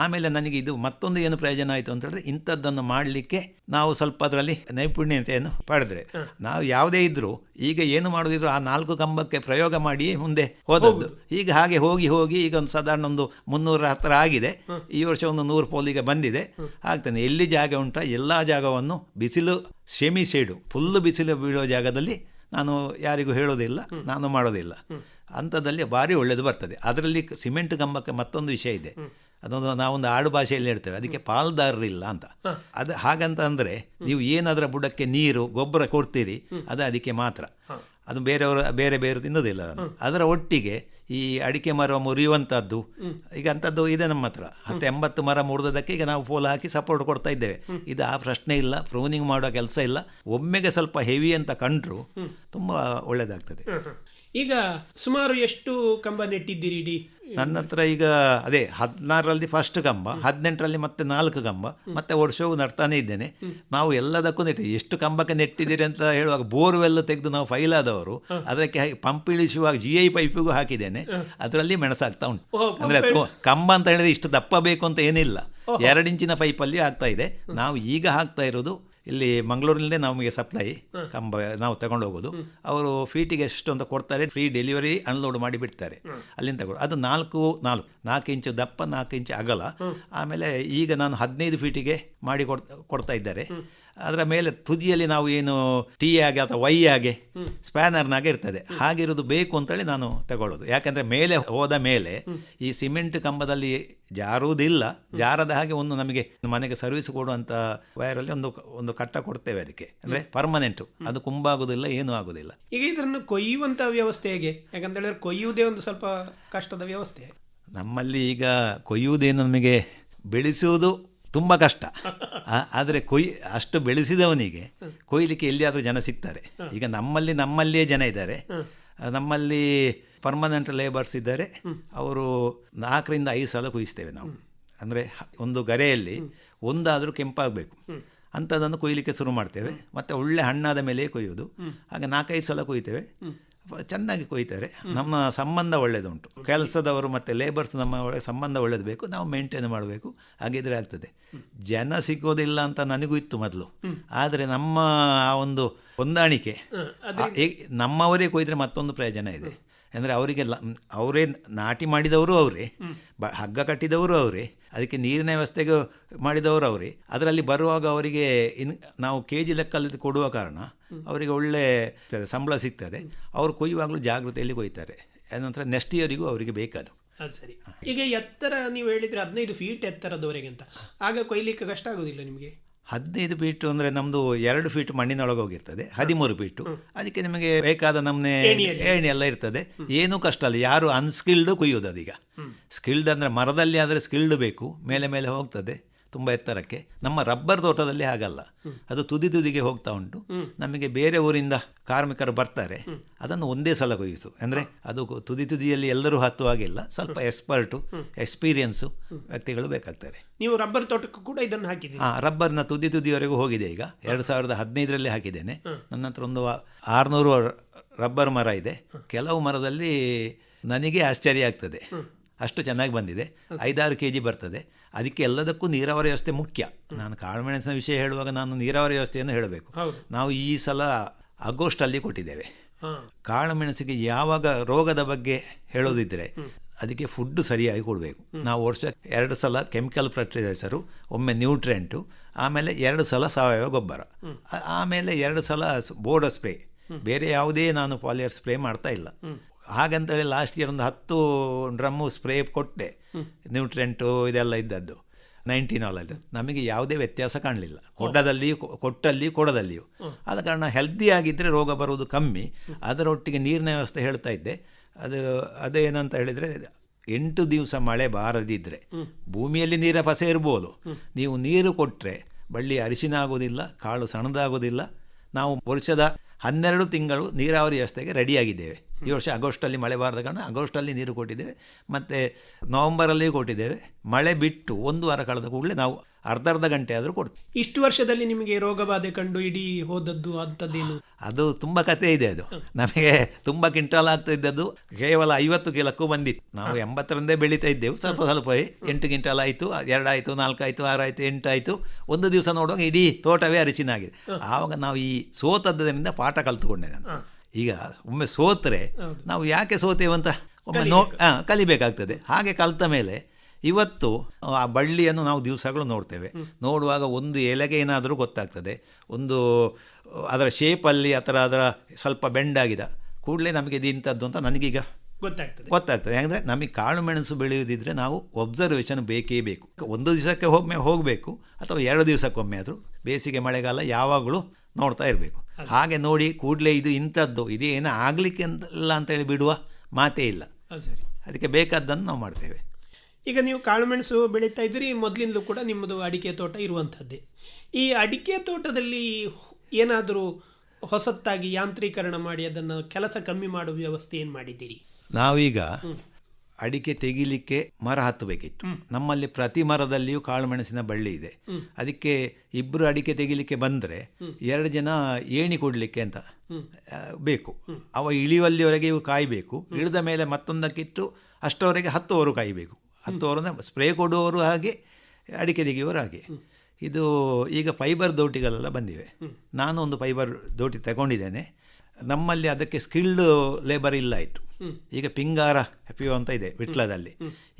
ಆಮೇಲೆ ನನಗೆ ಇದು ಮತ್ತೊಂದು ಏನು ಪ್ರಯೋಜನ ಆಯಿತು ಅಂತ ಹೇಳಿದ್ರೆ, ಇಂಥದ್ದನ್ನು ಮಾಡಲಿಕ್ಕೆ ನಾವು ಸ್ವಲ್ಪ ಅದರಲ್ಲಿ ನೈಪುಣ್ಯತೆಯನ್ನು ಪಡೆದ್ರೆ, ನಾವು ಯಾವುದೇ ಇದ್ದರೂ ಈಗ ಏನು ಮಾಡೋದಿದ್ರು ಆ 4 ಕಂಬಕ್ಕೆ ಪ್ರಯೋಗ ಮಾಡಿ ಮುಂದೆ ಹೋದದ್ದು. ಈಗ ಹಾಗೆ ಹೋಗಿ ಈಗ ಒಂದು ಸಾಧಾರಣ ಒಂದು 300 ಹತ್ತಿರ ಆಗಿದೆ. ಈ ವರ್ಷ ಒಂದು 100 ಪೋಲಿಗೆ ಬಂದಿದೆ. ಆಗ್ತಾನೆ ಎಲ್ಲಿ ಜಾಗ ಉಂಟ ಎಲ್ಲ ಜಾಗವನ್ನು ಬಿಸಿಲು ಸೆಮಿ ಶೇಡು ಫುಲ್ಲು ಬಿಸಿಲು ಬೀಳೋ ಜಾಗದಲ್ಲಿ ನಾನು ಯಾರಿಗೂ ಹೇಳೋದಿಲ್ಲ, ನಾನು ಮಾಡೋದಿಲ್ಲ. ಅಂಥದ್ದಲ್ಲಿ ಭಾರಿ ಒಳ್ಳೆಯದು ಬರ್ತದೆ. ಅದರಲ್ಲಿ ಸಿಮೆಂಟ್ ಕಂಬಕ್ಕೆ ಮತ್ತೊಂದು ವಿಷಯ ಇದೆ, ಅದೊಂದು ನಾವೊಂದು ಆಡು ಭಾಷೆಯಲ್ಲಿ ಹೇಳ್ತೇವೆ, ಅದಕ್ಕೆ ಪಾಲ್ದಾರರಿಲ್ಲ ಅಂತ. ಅದು ಹಾಗಂತ ಅಂದರೆ ನೀವು ಏನದರ ಬುಡಕ್ಕೆ ನೀರು ಗೊಬ್ಬರ ಕೊಡ್ತೀರಿ ಅದು ಅದಕ್ಕೆ ಮಾತ್ರ, ಅದು ಬೇರೆ ತಿನ್ನೋದಿಲ್ಲ. ಅದರ ಒಟ್ಟಿಗೆ ಈ ಅಡಿಕೆ ಮರ ಮುರಿಯುವಂಥದ್ದು ಈಗ ಅಂಥದ್ದು ಇದೆ ನಮ್ಮ ಹತ್ರ. 80 ಮರ ಮುರಿದಕ್ಕೆ ಈಗ ನಾವು ಪೋಲ್ ಹಾಕಿ ಸಪೋರ್ಟ್ ಕೊಡ್ತಾ ಇದ್ದೇವೆ. ಇದು ಆ ಪ್ರಶ್ನೆ ಇಲ್ಲ, ಪ್ರೂನಿಂಗ್ ಮಾಡೋ ಕೆಲಸ ಇಲ್ಲ. ಒಮ್ಮೆಗೆ ಸ್ವಲ್ಪ ಹೆವಿ ಅಂತ ಕಂಡ್ರು ತುಂಬ ಒಳ್ಳೆಯದಾಗ್ತದೆ. ಈಗ ಸುಮಾರು ಎಷ್ಟು ಕಂಬ ನೆಟ್ಟಿದ್ದೀರಿ ಇಡೀ? ನನ್ನ ಹತ್ರ ಈಗ ಅದೇ 16ರಲ್ಲಿ ಫಸ್ಟ್ ಕಂಬ, 18ರಲ್ಲಿ ಮತ್ತೆ 4 ಕಂಬ, ಮತ್ತೆ ವರ್ಷವೂ ನಡ್ತಾನೆ ಇದ್ದೇನೆ. ನಾವು ಎಲ್ಲದಕ್ಕೂ ನೆಟ್ಟಿದ್ದೀವಿ. ಎಷ್ಟು ಕಂಬಕ್ಕೆ ನೆಟ್ಟಿದ್ದೀರಿ ಅಂತ ಹೇಳುವಾಗ ಬೋರ್ವೆಲ್ ತೆಗೆದು ನಾವು ಫೈಲ್ ಆದವರು ಅದಕ್ಕೆ ಪಂಪ್ ಇಳಿಸುವಾಗ GI ಪೈಪಿಗೂ ಹಾಕಿದ್ದೇನೆ. ಅದರಲ್ಲಿ ಮೆಣಸಾಗ್ತಾ ಉಂಟು. ಅಂದರೆ ಕಂಬ ಅಂತ ಹೇಳಿದ್ರೆ ಇಷ್ಟು ದಪ್ಪ ಬೇಕು ಅಂತ ಏನಿಲ್ಲ, 2 ಇಂಚಿನ ಪೈಪಲ್ಲಿ ಆಗ್ತಾ ಇದೆ. ನಾವು ಈಗ ಹಾಕ್ತಾ ಇರೋದು ಇಲ್ಲಿ ಮಂಗಳೂರಿನಲ್ಲೇ ನಮಗೆ ಸಪ್ಲೈ ಕಂಬ ನಾವು ತಗೊಂಡೋಗೋದು. ಅವರು ಫೀಟಿಗೆ ಎಷ್ಟು ಅಂತ ಕೊಡ್ತಾರೆ, ಫ್ರೀ ಡೆಲಿವರಿ ಅನ್ಲೋಡ್ ಮಾಡಿ ಬಿಡ್ತಾರೆ, ಅಲ್ಲಿಂದ ತಗೊಳ್ಳೋದು. ಅದು 4 ಇಂಚು ದಪ್ಪ, 4 ಇಂಚು ಅಗಲ. ಆಮೇಲೆ ಈಗ ನಾನು 15 ಫೀಟಿಗೆ ಮಾಡಿ ಕೊಡ್ತಾ ಇದ್ದಾರೆ. ಅದರ ಮೇಲೆ ತುದಿಯಲ್ಲಿ ನಾವು ಏನು T ಆಗಿ ಅಥವಾ Y ಆಗಿ ಸ್ಪ್ಯಾನರ್ನಾಗೆ ಇರ್ತದೆ, ಹಾಗಿರೋದು ಬೇಕು ಅಂತೇಳಿ ನಾನು ತಗೊಳ್ಳೋದು. ಯಾಕಂದರೆ ಮೇಲೆ ಹೋದ ಮೇಲೆ ಈ ಸಿಮೆಂಟ್ ಕಂಬದಲ್ಲಿ ಜಾರುವುದಿಲ್ಲ, ಜಾರದ ಹಾಗೆ ಒಂದು ನಮಗೆ ಮನೆಗೆ ಸರ್ವಿಸ್ ಕೊಡುವಂಥ ವೈರಲ್ಲಿ ಒಂದು ಕಟ್ಟ ಕೊಡ್ತೇವೆ ಅದಕ್ಕೆ, ಅಂದರೆ ಪರ್ಮನೆಂಟು, ಅದು ಕುಂಬಾಗೋದಿಲ್ಲ, ಏನೂ ಆಗೋದಿಲ್ಲ. ಈಗ ಇದನ್ನು ಕೊಯ್ಯುವಂಥ ವ್ಯವಸ್ಥೆ ಹೇಗೆ? ಯಾಕಂತ ಹೇಳಿದ್ರೆ ಕೊಯ್ಯುವುದೇ ಒಂದು ಸ್ವಲ್ಪ ಕಷ್ಟದ ವ್ಯವಸ್ಥೆ. ನಮ್ಮಲ್ಲಿ ಈಗ ಕೊಯ್ಯುವುದೇನು, ನಮಗೆ ಬೆಳೆಸುವುದು ತುಂಬ ಕಷ್ಟ. ಆದರೆ ಅಷ್ಟು ಬೆಳೆಸಿದವನಿಗೆ ಕೊಯ್ಲಿಕ್ಕೆ ಎಲ್ಲಿಯಾದರೂ ಜನ ಸಿಗ್ತಾರೆ. ಈಗ ನಮ್ಮಲ್ಲಿಯೇ ಜನ ಇದ್ದಾರೆ. ನಮ್ಮಲ್ಲಿ ಪರ್ಮನೆಂಟ್ ಲೇಬರ್ಸ್ ಇದ್ದಾರೆ. ಅವರು 4 ರಿಂದ 5 ಸಲ ಕೊಯ್ಸ್ತೇವೆ ನಾವು. ಅಂದರೆ ಒಂದು ಗರೆಯಲ್ಲಿ ಒಂದಾದರೂ ಕೆಂಪಾಗಬೇಕು ಅಂಥದ್ದನ್ನು ಕೊಯ್ಲಿಕ್ಕೆ ಶುರು ಮಾಡ್ತೇವೆ. ಮತ್ತು ಒಳ್ಳೆ ಹಣ್ಣಾದ ಮೇಲೆ ಕೊಯ್ಯೋದು. ಹಾಗೆ 4-5 ಸಲ ಕೊಯ್ತೇವೆ. ಚೆನ್ನಾಗಿ ಕೊಯ್ತಾರೆ. ನಮ್ಮ ಸಂಬಂಧ ಒಳ್ಳೆಯದುಂಟು, ಕೆಲಸದವರು ಮತ್ತು ಲೇಬರ್ಸ್ ನಮ್ಮ ಸಂಬಂಧ ಒಳ್ಳೆಯದು ಬೇಕು, ನಾವು ಮೇಂಟೈನ್ ಮಾಡಬೇಕು. ಹಾಗಿದ್ರೆ ಆಗ್ತದೆ. ಜನ ಸಿಗೋದಿಲ್ಲ ಅಂತ ನನಗೂ ಇತ್ತು ಮೊದಲು, ಆದರೆ ನಮ್ಮ ಆ ಒಂದು ಹೊಂದಾಣಿಕೆ, ನಮ್ಮವರೇ ಕೊಯ್ದರೆ ಮತ್ತೊಂದು ಪ್ರಯೋಜನ ಇದೆ. ಅಂದರೆ ಅವರೇ ನಾಟಿ ಮಾಡಿದವರು ಅವರೇ, ಹಗ್ಗ ಕಟ್ಟಿದವರು ಅವರೇ, ಅದಕ್ಕೆ ನೀರಿನ ವ್ಯವಸ್ಥೆಗೆ ಮಾಡಿದವರು ಅವರೇ. ಅದರಲ್ಲಿ ಬರುವಾಗ ಅವರಿಗೆ ನಾವು KG ಲೆಕ್ಕಲ್ಲಿ ಕೊಡುವ ಕಾರಣ ಅವರಿಗೆ ಒಳ್ಳೆ ಸಂಬಳ ಸಿಗ್ತದೆ. ಅವರು ಕೊಯ್ಯುವಾಗಲೂ ಜಾಗೃತೆಯಲ್ಲಿ ಕೊಯ್ತಾರೆ. ನಂತರ ನೆಕ್ಸ್ಟ್ ಇಯರಿಗೂ ಅವರಿಗೆ ಬೇಕದು. ಅದು ಸರಿ. ಈಗ ಎತ್ತರ ನೀವು ಹೇಳಿದರೆ 15 ಫೀಟ್ ಎತ್ತರದವರೆಗೆ ಅಂತ, ಆಗ ಕೊಯ್ಲಿಕ್ಕೆ ಕಷ್ಟ ಆಗೋದಿಲ್ಲ ನಿಮಗೆ? 15 ಫೀಟು ಅಂದರೆ ನಮ್ಮದು 2 ಫೀಟ್ ಮಣ್ಣಿನೊಳಗೆ ಹೋಗಿರ್ತದೆ, 13 ಫೀಟು. ಅದಕ್ಕೆ ನಿಮಗೆ ಬೇಕಾದ ನಮ್ಮನೆ ಏಣಿ ಎಲ್ಲ ಇರ್ತದೆ, ಏನೂ ಕಷ್ಟ ಅಲ್ಲ. ಯಾರು ಅನ್ಸ್ಕಿಲ್ಡು ಕೊಯ್ಯೋದು. ಅದೀಗ ಸ್ಕಿಲ್ಡ್ ಅಂದರೆ ಮರದಲ್ಲಿ ಆದರೆ ಸ್ಕಿಲ್ಡ್ ಬೇಕು, ಮೇಲೆ ಹೋಗ್ತದೆ ತುಂಬ ಎತ್ತರಕ್ಕೆ. ನಮ್ಮ ರಬ್ಬರ್ ತೋಟದಲ್ಲಿ ಹಾಗಲ್ಲ, ಅದು ತುದಿಗೆ ಹೋಗ್ತಾ ಉಂಟು. ನಮಗೆ ಬೇರೆ ಊರಿಂದ ಕಾರ್ಮಿಕರು ಬರ್ತಾರೆ, ಅದನ್ನು ಒಂದೇ ಸಲ ಕೊಯ್ಯಿಸು. ಅಂದರೆ ಅದು ತುದಿಯಲ್ಲಿ ಎಲ್ಲರೂ ಹತ್ತುವಾಗಿಲ್ಲ, ಸ್ವಲ್ಪ ಎಕ್ಸ್ಪೀರಿಯನ್ಸು ವ್ಯಕ್ತಿಗಳು ಬೇಕಾಗ್ತಾರೆ. ನೀವು ರಬ್ಬರ್ ತೋಟಕ್ಕೂ ಕೂಡ ಇದನ್ನು ಹಾಕಿದ್ದೀರಿ? ರಬ್ಬರ್ನ ತುದಿವರೆಗೂ ಹೋಗಿದೆ. ಈಗ 2015ರಲ್ಲಿ ಹಾಕಿದ್ದೇನೆ. ನನ್ನ ಹತ್ರ ಒಂದು 600 ರಬ್ಬರ್ ಮರ ಇದೆ. ಕೆಲವು ಮರದಲ್ಲಿ ನನಗೆ ಆಶ್ಚರ್ಯ ಆಗ್ತದೆ, ಅಷ್ಟು ಚೆನ್ನಾಗಿ ಬಂದಿದೆ. 5-6 kg ಬರ್ತದೆ. ಅದಕ್ಕೆ ಎಲ್ಲದಕ್ಕೂ ನೀರಾವರಿ ವ್ಯವಸ್ಥೆ ಮುಖ್ಯ. ನಾನು ಕಾಳುಮೆಣಸಿನ ವಿಷಯ ಹೇಳುವಾಗ ನಾನು ನೀರಾವರಿ ವ್ಯವಸ್ಥೆಯನ್ನು ಹೇಳಬೇಕು. ನಾವು ಈ ಸಲ ಆಗಸ್ಟಲ್ಲಿ ಕೊಟ್ಟಿದ್ದೇವೆ. ಕಾಳುಮೆಣಸಿಗೆ ಯಾವಾಗ ರೋಗದ ಬಗ್ಗೆ ಹೇಳೋದಿದ್ದರೆ ಅದಕ್ಕೆ ಫುಡ್ಡು ಸರಿಯಾಗಿ ಕೊಡಬೇಕು. ನಾವು ವರ್ಷ 2 ಸಲ ಕೆಮಿಕಲ್ ಫರ್ಟಿಲೈಸರು, ಒಮ್ಮೆ ನ್ಯೂಟ್ರೆಂಟು, ಆಮೇಲೆ 2 ಸಲ ಸಾವಯವ ಗೊಬ್ಬರ, ಆಮೇಲೆ 2 ಸಲ ಬೋರ್ಡರ್ ಸ್ಪ್ರೇ. ಬೇರೆ ಯಾವುದೇ ನಾನು ಪಾಲಿಯರ್ ಸ್ಪ್ರೇ ಮಾಡ್ತಾ ಇಲ್ಲ. ಹಾಗಂತೇಳಿ ಲಾಸ್ಟ್ ಇಯರ್ ಒಂದು 10 ಡ್ರಮ್ಮು ಸ್ಪ್ರೇ ಕೊಟ್ಟೆ, ನ್ಯೂಟ್ರೆಂಟು ಇದೆಲ್ಲ ಇದ್ದದ್ದು, 19 ಅದು. ನಮಗೆ ಯಾವುದೇ ವ್ಯತ್ಯಾಸ ಕಾಣಲಿಲ್ಲ, ಕೊಡದಲ್ಲಿಯೂ. ಆದ ಕಾರಣ ಹೆಲ್ದಿ ಆಗಿದ್ದರೆ ರೋಗ ಬರುವುದು ಕಮ್ಮಿ. ಅದರೊಟ್ಟಿಗೆ ನೀರಿನ ವ್ಯವಸ್ಥೆ ಹೇಳ್ತಾ ಇದ್ದೆ. ಅದೇನಂತ ಹೇಳಿದರೆ 8 ದಿವಸ ಮಳೆ ಬಾರದಿದ್ದರೆ ಭೂಮಿಯಲ್ಲಿ ನೀರ ಪಸೆ ಇರ್ಬೋದು, ನೀವು ನೀರು ಕೊಟ್ಟರೆ ಬಳ್ಳಿ ಅರಿಶಿನ ಆಗೋದಿಲ್ಲ, ಕಾಳು ಸಣ್ಣದಾಗೋದಿಲ್ಲ. ನಾವು ವರ್ಷದ 12 ತಿಂಗಳು ನೀರಾವರಿ ವ್ಯವಸ್ಥೆಗೆ ರೆಡಿಯಾಗಿದ್ದೇವೆ. ಈ ವರ್ಷ ಆಗಸ್ಟಲ್ಲಿ ಮಳೆ ಬಾರದ ಕಾರಣ ಆಗಸ್ಟಲ್ಲಿ ನೀರು ಕೊಟ್ಟಿದ್ದೇವೆ, ಮತ್ತು ನವಂಬರಲ್ಲಿ ಕೊಟ್ಟಿದ್ದೇವೆ. ಮಳೆ ಬಿಟ್ಟು 1 ವಾರ ಕಳೆದ ಕೂಡಲೇ ನಾವು ಅರ್ಧ ಗಂಟೆ ಆದರೂ ಕೊಡ್ತೀವಿ. ಇಷ್ಟು ವರ್ಷದಲ್ಲಿ ನಿಮಗೆ ರೋಗ ಬಾಧೆ ಕಂಡು ಇಡೀ ಹೋದದ್ದು ಅಂಥದ್ದೇನು? ಅದು ತುಂಬ ಕಥೆ ಇದೆ. ಅದು ನಮಗೆ ತುಂಬ ಕ್ವಿಂಟಾಲ್ ಆಗ್ತಾ ಇದ್ದದ್ದು ಕೇವಲ 50 ಕಿಲಕ್ಕೂ ಬಂದಿತ್ತು. ನಾವು 80ರಂದೇ ಬೆಳೀತಾ ಇದ್ದೆವು. ಸ್ವಲ್ಪ 8 ಕ್ವಿಂಟಾಲ್ ಆಯಿತು, 2 ಆಯಿತು, 4 ಆಯಿತು, 6 ಆಯಿತು, 8 ಆಯಿತು. ಒಂದು ದಿವಸ ನೋಡುವಾಗ ಇಡೀ ತೋಟವೇ ಅರಿಶಿನ ಆಗಿದೆ. ಆವಾಗ ನಾವು ಈ ಸೋತದ್ದರಿಂದ ಪಾಠ ಕಲ್ತುಕೊಂಡೆ ನಾನು. ಈಗ ಒಮ್ಮೆ ಸೋತರೆ ನಾವು ಯಾಕೆ ಸೋತೇವಂತ ಒಮ್ಮೆ ಕಲಿಬೇಕಾಗ್ತದೆ. ಹಾಗೆ ಕಲಿತ ಮೇಲೆ ಇವತ್ತು ಆ ಬಳ್ಳಿಯನ್ನು ನಾವು ದಿವಸಗಳು ನೋಡ್ತೇವೆ. ನೋಡುವಾಗ ಒಂದು ಎಲೆಗೆ ಏನಾದರೂ ಗೊತ್ತಾಗ್ತದೆ, ಒಂದು ಅದರ ಶೇಪಲ್ಲಿ ಅದರ ಸ್ವಲ್ಪ ಬೆಂಡಾಗಿದ ಕೂಡಲೇ ನಮಗೆ ಇದು ಇಂಥದ್ದು ಅಂತ ನನಗೀಗ ಗೊತ್ತಾಗ್ತದೆ. ಯಾಕಂದರೆ ನಮಗೆ ಕಾಳು ಮೆಣಸು ಬೆಳೆಯುವುದಿದ್ರೆ ನಾವು ಒಬ್ಸರ್ವೇಷನ್ ಬೇಕೇ ಬೇಕು. ಒಂದು ದಿವಸಕ್ಕೆ ಒಮ್ಮೆ ಹೋಗಬೇಕು ಅಥವಾ 2 ದಿವಸಕ್ಕೊಮ್ಮೆ ಆದರೂ, ಬೇಸಿಗೆ ಮಳೆಗಾಲ ಯಾವಾಗಲೂ ನೋಡ್ತಾ ಇರಬೇಕು. ಹಾಗೆ ನೋಡಿ ಕೂಡಲೇ ಇದು ಇಂಥದ್ದು ಇದೇನು ಆಗಲಿಕ್ಕೆ ಇಲ್ಲ ಅಂತೇಳಿ ಬಿಡುವ ಮಾತೇ ಇಲ್ಲ. ಸರಿ, ಅದಕ್ಕೆ ಬೇಕಾದ್ದನ್ನು ನಾವು ಮಾಡ್ತೇವೆ. ಈಗ ನೀವು ಕಾಳುಮೆಣಸು ಬೆಳೀತಾ ಇದ್ದೀರಿ, ಮೊದಲಿಂದಲೂ ಕೂಡ ನಿಮ್ಮದು ಅಡಿಕೆ ತೋಟ ಇರುವಂಥದ್ದೇ. ಈ ಅಡಿಕೆ ತೋಟದಲ್ಲಿ ಏನಾದರೂ ಹೊಸತ್ತಾಗಿ ಯಾಂತ್ರೀಕರಣ ಮಾಡಿ ಅದನ್ನು ಕೆಲಸ ಕಮ್ಮಿ ಮಾಡುವ ವ್ಯವಸ್ಥೆ ಏನು ಮಾಡಿದ್ದೀರಿ? ನಾವೀಗ ಅಡಿಕೆ ತೆಗಿಲಿಕ್ಕೆ ಮರ ಹತ್ತಬೇಕಿತ್ತು. ನಮ್ಮಲ್ಲಿ ಪ್ರತಿ ಮರದಲ್ಲಿಯೂ ಕಾಳುಮೆಣಸಿನ ಬಳ್ಳಿ ಇದೆ. ಅದಕ್ಕೆ 2 ಅಡಿಕೆ ತೆಗಿಲಿಕ್ಕೆ ಬಂದರೆ 2 ಜನ ಏಣಿ ಕೊಡಲಿಕ್ಕೆ ಅಂತ ಬೇಕು. ಅವ ಇಳಿಯುವಲ್ಲಿವರೆಗೆ ಇವು ಕಾಯಬೇಕು. ಇಳಿದ ಮೇಲೆ ಮತ್ತೊಂದಕ್ಕಿಟ್ಟು ಅಷ್ಟವರೆಗೆ 10 ಅವರು ಕಾಯಬೇಕು. 10 ಅವರನ್ನ ಸ್ಪ್ರೇ ಕೊಡುವವರು ಹಾಗೆ, ಅಡಿಕೆ ತೆಗೆಯುವವರು ಹಾಗೆ. ಇದು ಈಗ ಫೈಬರ್ ದೋಟಿಗಳೆಲ್ಲ ಬಂದಿವೆ. ನಾನು ಒಂದು ಫೈಬರ್ ದೋಟಿ ತಗೊಂಡಿದ್ದೇನೆ. ನಮ್ಮಲ್ಲಿ ಅದಕ್ಕೆ ಸ್ಕಿಲ್ಡ್ ಲೇಬರ್ ಇಲ್ಲ ಆಯಿತು. ಈಗ ಪಿಂಗಾರ ಎಫ್ಯೋ ಅಂತ ಇದೆ ವಿಟ್ಲದಲ್ಲಿ.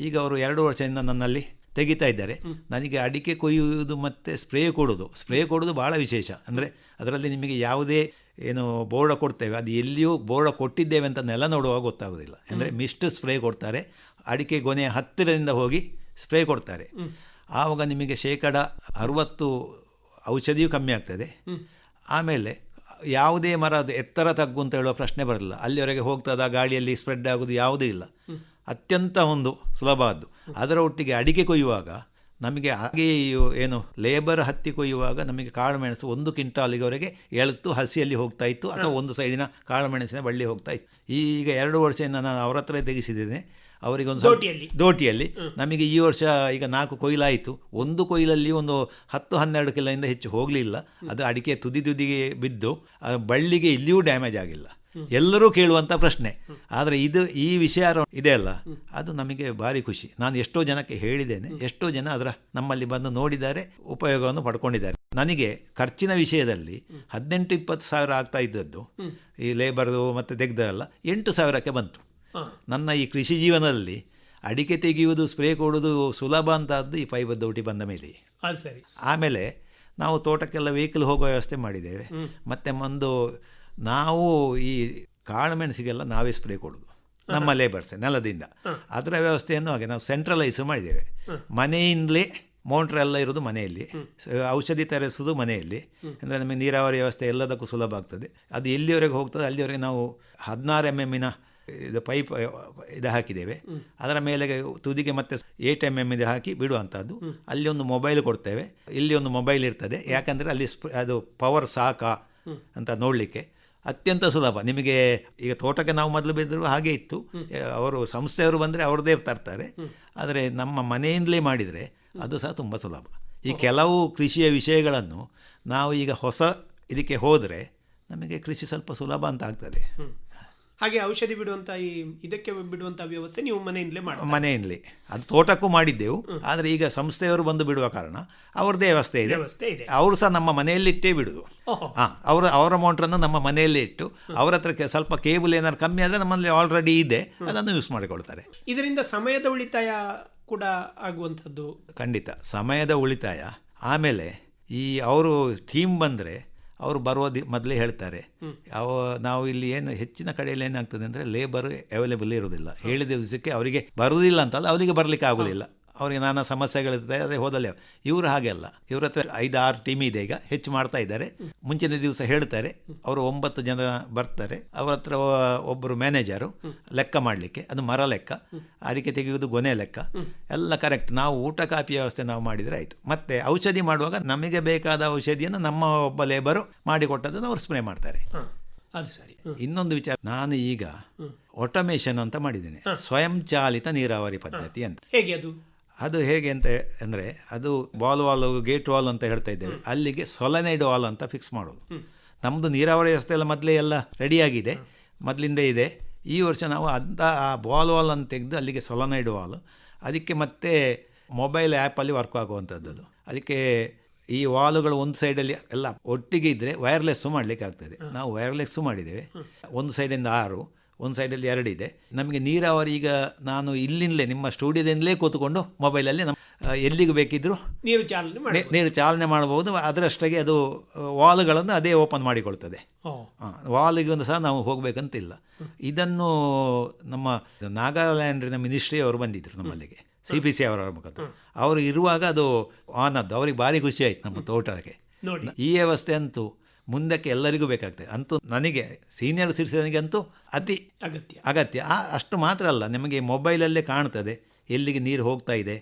ಈಗ ಅವರು 2 ವರ್ಷದಿಂದ ನನ್ನಲ್ಲಿ ತೆಗಿತಾ ಇದ್ದಾರೆ. ನನಗೆ ಅಡಿಕೆ ಕೊಯ್ಯುವುದು ಮತ್ತು ಸ್ಪ್ರೇ ಕೊಡೋದು ಭಾಳ ವಿಶೇಷ. ಅಂದರೆ ಅದರಲ್ಲಿ ನಿಮಗೆ ಯಾವುದೇ ಏನು ಬೋರ್ಡ ಕೊಡ್ತೇವೆ, ಅದು ಎಲ್ಲಿಯೂ ಬೋರ್ಡ ಕೊಟ್ಟಿದ್ದೇವೆ ಅಂತ ನೆಲ ನೋಡುವಾಗ ಗೊತ್ತಾಗೋದಿಲ್ಲ. ಅಂದರೆ ಮಿಸ್ಟ್ ಸ್ಪ್ರೇ ಕೊಡ್ತಾರೆ, ಅಡಿಕೆ ಗೊನೆಯ ಹತ್ತಿರದಿಂದ ಹೋಗಿ ಸ್ಪ್ರೇ ಕೊಡ್ತಾರೆ. ಆವಾಗ ನಿಮಗೆ 60% ಔಷಧಿಯೂ ಕಮ್ಮಿ ಆಗ್ತದೆ. ಆಮೇಲೆ ಯಾವುದೇ ಮರ ಅದು ಎತ್ತರ ತಗ್ಗು ಅಂತ ಹೇಳುವ ಪ್ರಶ್ನೆ ಬರಲ್ಲ. ಅಲ್ಲಿವರೆಗೆ ಹೋಗ್ತದ, ಗಾಳಿಯಲ್ಲಿ ಸ್ಪ್ರೆಡ್ ಆಗೋದು ಯಾವುದೂ ಇಲ್ಲ. ಅತ್ಯಂತ ಒಂದು ಸುಲಭದ್ದು. ಅದರ ಒಟ್ಟಿಗೆ ಅಡಿಕೆ ಕೊಯ್ಯುವಾಗ ನಮಗೆ ಹಾಗೆ ಏನು ಲೇಬರ್ ಹತ್ತಿ ಕೊಯ್ಯುವಾಗ ನಮಗೆ ಕಾಳುಮೆಣಸು 1 ಕ್ವಿಂಟಾಲಿವರೆಗೆ ಎಳೆತು ಹಸಿಯಲ್ಲಿ ಹೋಗ್ತಾ ಇತ್ತು, ಅಥವಾ ಒಂದು ಸೈಡಿನ ಕಾಳುಮೆಣಸಿನ ಬಳ್ಳಿ ಹೋಗ್ತಾ ಇತ್ತು. ಈಗ 2 ವರ್ಷದಿಂದ ನಾನು ಅವರ ಹತ್ರ ತೆಗೆಸಿದ್ದೇನೆ. ಅವರಿಗೊಂದು ದೋಟಿಯಲ್ಲಿ ನಮಗೆ ಈ ವರ್ಷ ಈಗ 4 ಕೊಯ್ಲಾಯಿತು. ಒಂದು ಕೊಯ್ಲಲ್ಲಿ ಒಂದು 10-12 ಕಿಲೋಯಿಂದ ಹೆಚ್ಚು ಹೋಗಲಿಲ್ಲ. ಅದು ಅಡಿಕೆ ತುದಿಗೆ ಬಿದ್ದು ಬಳ್ಳಿಗೆ ಇಲ್ಲಿಯೂ ಡ್ಯಾಮೇಜ್ ಆಗಿಲ್ಲ. ಎಲ್ಲರೂ ಕೇಳುವಂಥ ಪ್ರಶ್ನೆ. ಆದರೆ ಈ ವಿಷಯ ಇದೆ ಅಲ್ಲ, ಅದು ನಮಗೆ ಭಾರಿ ಖುಷಿ. ನಾನು ಎಷ್ಟೋ ಜನಕ್ಕೆ ಹೇಳಿದ್ದೇನೆ, ಎಷ್ಟೋ ಜನ ಅದರ ನಮ್ಮಲ್ಲಿ ಬಂದು ನೋಡಿದ್ದಾರೆ, ಉಪಯೋಗವನ್ನು ಪಡ್ಕೊಂಡಿದ್ದಾರೆ. ನನಗೆ ಖರ್ಚಿನ ವಿಷಯದಲ್ಲಿ 18-20 ಸಾವಿರ ಆಗ್ತಾ ಇದ್ದದ್ದು ಈ ಲೇಬರ್ದು ಮತ್ತು ತೆಗೆದಲ್ಲ 8 ಸಾವಿರಕ್ಕೆ ಬಂತು. ನನ್ನ ಈ ಕೃಷಿ ಜೀವನದಲ್ಲಿ ಅಡಿಕೆ ತೆಗೆಯುವುದು, ಸ್ಪ್ರೇ ಕೊಡುವುದು ಸುಲಭ ಅಂತದ್ದು ಈ ಫೈಬರ್ ದೋಟಿ ಬಂದ ಮೇಲೆ. ಸರಿ. ಆಮೇಲೆ ನಾವು ತೋಟಕ್ಕೆಲ್ಲ ವೆಹಿಕಲ್ ಹೋಗೋ ವ್ಯವಸ್ಥೆ ಮಾಡಿದ್ದೇವೆ. ಮತ್ತು ನಾವು ಈ ಕಾಳುಮೆಣಸಿಗೆಲ್ಲ ನಾವೇ ಸ್ಪ್ರೇ ಕೊಡೋದು, ನಮ್ಮ ಲೇಬರ್ಸೇ ನೆಲದಿಂದ. ಅದರ ವ್ಯವಸ್ಥೆಯನ್ನು ಹಾಗೆ ನಾವು ಸೆಂಟ್ರಲೈಸ್ ಮಾಡಿದ್ದೇವೆ. ಮನೆಯಿಂದಲೇ ಮೋಟ್ರ್ ಎಲ್ಲ ಇರೋದು ಮನೆಯಲ್ಲಿ, ಔಷಧಿ ತರಿಸೋದು ಮನೆಯಲ್ಲಿ. ಅಂದರೆ ನಮಗೆ ನೀರಾವರಿ ವ್ಯವಸ್ಥೆ ಎಲ್ಲದಕ್ಕೂ ಸುಲಭ ಆಗ್ತದೆ. ಅದು ಎಲ್ಲಿವರೆಗೆ ಹೋಗ್ತದೆ ಅಲ್ಲಿವರೆಗೆ ನಾವು 16 mm ಇದು ಪೈಪ್ ಇದು ಹಾಕಿದ್ದೇವೆ. ಅದರ ಮೇಲೆ ತುದಿಗೆ ಮತ್ತೆ 8 mm ಇದು ಹಾಕಿ ಬಿಡುವಂಥದ್ದು. ಅಲ್ಲಿ ಒಂದು ಮೊಬೈಲ್ ಕೊಡ್ತೇವೆ, ಇಲ್ಲಿ ಒಂದು ಮೊಬೈಲ್ ಇರ್ತದೆ. ಯಾಕಂದರೆ ಅಲ್ಲಿ ಅದು ಪವರ್ ಸಾಕಾ ಅಂತ ನೋಡಲಿಕ್ಕೆ ಅತ್ಯಂತ ಸುಲಭ. ನಿಮಗೆ ಈಗ ತೋಟಕ್ಕೆ ನಾವು ಮೊದಲು ಬಿದ್ದರೂ ಹಾಗೆ ಇತ್ತು, ಅವರು ಸಂಸ್ಥೆಯವರು ಬಂದರೆ ಅವ್ರದ್ದೇ ತರ್ತಾರೆ. ಆದರೆ ನಮ್ಮ ಮನೆಯಿಂದಲೇ ಮಾಡಿದರೆ ಅದು ಸಹ ತುಂಬ ಸುಲಭ. ಈ ಕೆಲವು ಕೃಷಿಯ ವಿಷಯಗಳನ್ನು ನಾವು ಈಗ ಹೊಸ ಇದಕ್ಕೆ ಹೋದರೆ ನಮಗೆ ಕೃಷಿ ಸ್ವಲ್ಪ ಸುಲಭ ಅಂತ ಆಗ್ತದೆ. ಹಾಗೆ ಔಷಧಿ ಬಿಡುವಂಥ ಇದಕ್ಕೆ ಬಿಡುವಂಥ ವ್ಯವಸ್ಥೆ ನೀವು ಮನೆಯಿಂದಲೇ ಮನೆಯಿಂದಲೇ ಅದು ತೋಟಕ್ಕೂ ಮಾಡಿದ್ದೆವು. ಆದರೆ ಈಗ ಸಂಸ್ಥೆಯವರು ಬಂದು ಬಿಡುವ ಕಾರಣ ಅವ್ರದ್ದೇ ವ್ಯವಸ್ಥೆ ಇದೆ. ಅವರು ಸಹ ನಮ್ಮ ಮನೆಯಲ್ಲಿಟ್ಟೇ ಬಿಡುದು. ಅವರ ಮೋಟ್ರನ್ನು ನಮ್ಮ ಮನೆಯಲ್ಲೇ ಇಟ್ಟು ಅವರ ಹತ್ರ ಸ್ವಲ್ಪ ಕೇಬಲ್ ಏನಾದ್ರು ಕಮ್ಮಿ ಆದರೆ ನಮ್ಮಲ್ಲಿ ಆಲ್ರೆಡಿ ಇದೆ, ಅದನ್ನು ಯೂಸ್ ಮಾಡಿಕೊಳ್ತಾರೆ. ಇದರಿಂದ ಸಮಯದ ಉಳಿತಾಯ ಕೂಡ ಆಗುವಂಥದ್ದು. ಖಂಡಿತ ಸಮಯದ ಉಳಿತಾಯ. ಆಮೇಲೆ ಅವರು ಥೀಮ್ ಬಂದರೆ ಅವರು ಬರುವ ಮೊದಲೇ ಹೇಳ್ತಾರೆ, ನಾವು ಇಲ್ಲಿ ಏನು ಹೆಚ್ಚಿನ ಕಡೆಯಲ್ಲಿ ಏನಾಗ್ತದೆ ಅಂದರೆ ಲೇಬರ್ ಅವೈಲೇಬಲ್ ಇರೋದಿಲ್ಲ. ಹೇಳಿದ ದಿವಸಕ್ಕೆ ಅವರಿಗೆ ಬರುವುದಿಲ್ಲ ಅಂತಲ್ಲ, ಅವರಿಗೆ ಬರಲಿಕ್ಕೆ ಆಗೋದಿಲ್ಲ. ಅವರಿಗೆ ನಾನಾ ಸಮಸ್ಯೆಗಳಿರ್ತದೆ, ಅದೇ ಹೋದಲ್ಲಿ. ಇವರು ಹಾಗೆ ಅಲ್ಲ, ಇವ್ರ ಹತ್ರ 5-6 ಟೀಮ್ ಇದೆ. ಈಗ ಹೆಚ್ಚು ಮಾಡ್ತಾ ಇದ್ದಾರೆ. ಮುಂಚಿನ ದಿವಸ ಹೇಳ್ತಾರೆ, ಅವರು 9 ಜನ ಬರ್ತಾರೆ. ಅವರ ಹತ್ರ ಒಬ್ಬರು ಮ್ಯಾನೇಜರು ಲೆಕ್ಕ ಮಾಡಲಿಕ್ಕೆ, ಅದು ಮರ ಲೆಕ್ಕ, ಅಡಿಕೆ ತೆಗೆಯುವುದು ಗೊನೆ ಲೆಕ್ಕ ಎಲ್ಲ ಕರೆಕ್ಟ್. ನಾವು ಊಟ ಕಾಪಿ ವ್ಯವಸ್ಥೆ ನಾವು ಮಾಡಿದರೆ ಆಯಿತು. ಮತ್ತು ಔಷಧಿ ಮಾಡುವಾಗ ನಮಗೆ ಬೇಕಾದ ಔಷಧಿಯನ್ನು ನಮ್ಮ ಒಬ್ಬ ಲೇಬರು ಮಾಡಿಕೊಟ್ಟದನ್ನು ಅವರು ಸ್ಪ್ರೇ ಮಾಡ್ತಾರೆ. ಅದು ಸರಿ. ಇನ್ನೊಂದು ವಿಚಾರ, ನಾನು ಈಗ ಆಟೋಮೇಷನ್ ಅಂತ ಮಾಡಿದ್ದೇನೆ, ಸ್ವಯಂಚಾಲಿತ ನೀರಾವರಿ ಪದ್ಧತಿ ಅಂತ. ಹೇಗೆ ಅದು ಹೇಗೆ ಅಂತ ಅಂದರೆ, ಅದು ವಾಲ್ ಗೇಟ್ ವಾಲ್ ಅಂತ ಹೇಳ್ತಾ ಇದ್ದೇವೆ, ಅಲ್ಲಿಗೆ ಸೊಲನೈಡ್ ವಾಲ್ ಅಂತ ಫಿಕ್ಸ್ ಮಾಡೋದು. ನಮ್ಮದು ನೀರಾವರಿ ವ್ಯವಸ್ಥೆ ಎಲ್ಲ ಮೊದಲೇ ಎಲ್ಲ ರೆಡಿಯಾಗಿದೆ, ಮೊದಲಿಂದ ಇದೆ. ಈ ವರ್ಷ ನಾವು ಆ ವಾಲ್ ಅಂತ ತೆಗೆದು ಅಲ್ಲಿಗೆ ಸೊಲನೈಡ್ ವಾಲ್, ಅದಕ್ಕೆ ಮತ್ತೆ ಮೊಬೈಲ್ ಆ್ಯಪಲ್ಲಿ ವರ್ಕ್ ಆಗುವಂಥದ್ದು. ಅದಕ್ಕೆ ಈ ವಾಲುಗಳು ಒಂದು ಸೈಡಲ್ಲಿ ಎಲ್ಲ ಒಟ್ಟಿಗೆ ಇದ್ದರೆ ವೈರ್ಲೆಸ್ಸು ಮಾಡಲಿಕ್ಕೆ ಆಗ್ತದೆ. ನಾವು ವೈರ್ಲೆಸ್ಸು ಮಾಡಿದ್ದೇವೆ. ಒಂದು ಸೈಡಿಂದ 6, ಒಂದು ಸೈಡಲ್ಲಿ 2 ಇದೆ. ನಮಗೆ ನೀರಾವರಿ ಈಗ ನಾನು ಇಲ್ಲಿಂದಲೇ ನಿಮ್ಮ ಸ್ಟುಡಿಯೋದಿಂದಲೇ ಕೂತ್ಕೊಂಡು ಮೊಬೈಲಲ್ಲಿ ಎಲ್ಲಿಗೆ ಬೇಕಿದ್ದರೂ ನೀರು ಚಾಲನೆ ಮಾಡಬಹುದು. ಅದರಷ್ಟಾಗಿ ಅದು ವಾಲ್ಗಳನ್ನು ಅದೇ ಓಪನ್ ಮಾಡಿಕೊಳ್ತದೆ. ವಾಲಿಗೆ ಒಂದು ಸಹ ನಾವು ಹೋಗಬೇಕಂತಿಲ್ಲ. ಇದನ್ನು ನಮ್ಮ ನಾಗಾಲ್ಯಾಂಡ್ರಿನ ಮಿನಿಸ್ಟ್ರಿ ಅವರು ಬಂದಿದ್ದರು ನಮ್ಮಲ್ಲಿಗೆ, CPC ಅವರ ಮುಖಾಂತರ. ಅವರು ಇರುವಾಗ ಅದು ಆನದ್ದು, ಅವ್ರಿಗೆ ಭಾರಿ ಖುಷಿ ಆಯಿತು ನಮ್ಮ ತೋಟಕ್ಕೆ. ಈ ವ್ಯವಸ್ಥೆ ಅಂತೂ ಮುಂದಕ್ಕೆ ಎಲ್ಲರಿಗೂ ಬೇಕಾಗ್ತದೆ. ಅಂತೂ ನನಗೆ ಸೀನಿಯರ್ ಸಿಟಿಸನ್ಗೆ ಅಂತೂ ಅತಿ ಅಗತ್ಯ. ಅಷ್ಟು ಮಾತ್ರ ಅಲ್ಲ, ನಿಮಗೆ ಮೊಬೈಲಲ್ಲೇ ಕಾಣ್ತದೆ ಎಲ್ಲಿಗೆ ನೀರು ಹೋಗ್ತಾ ಇದೆ,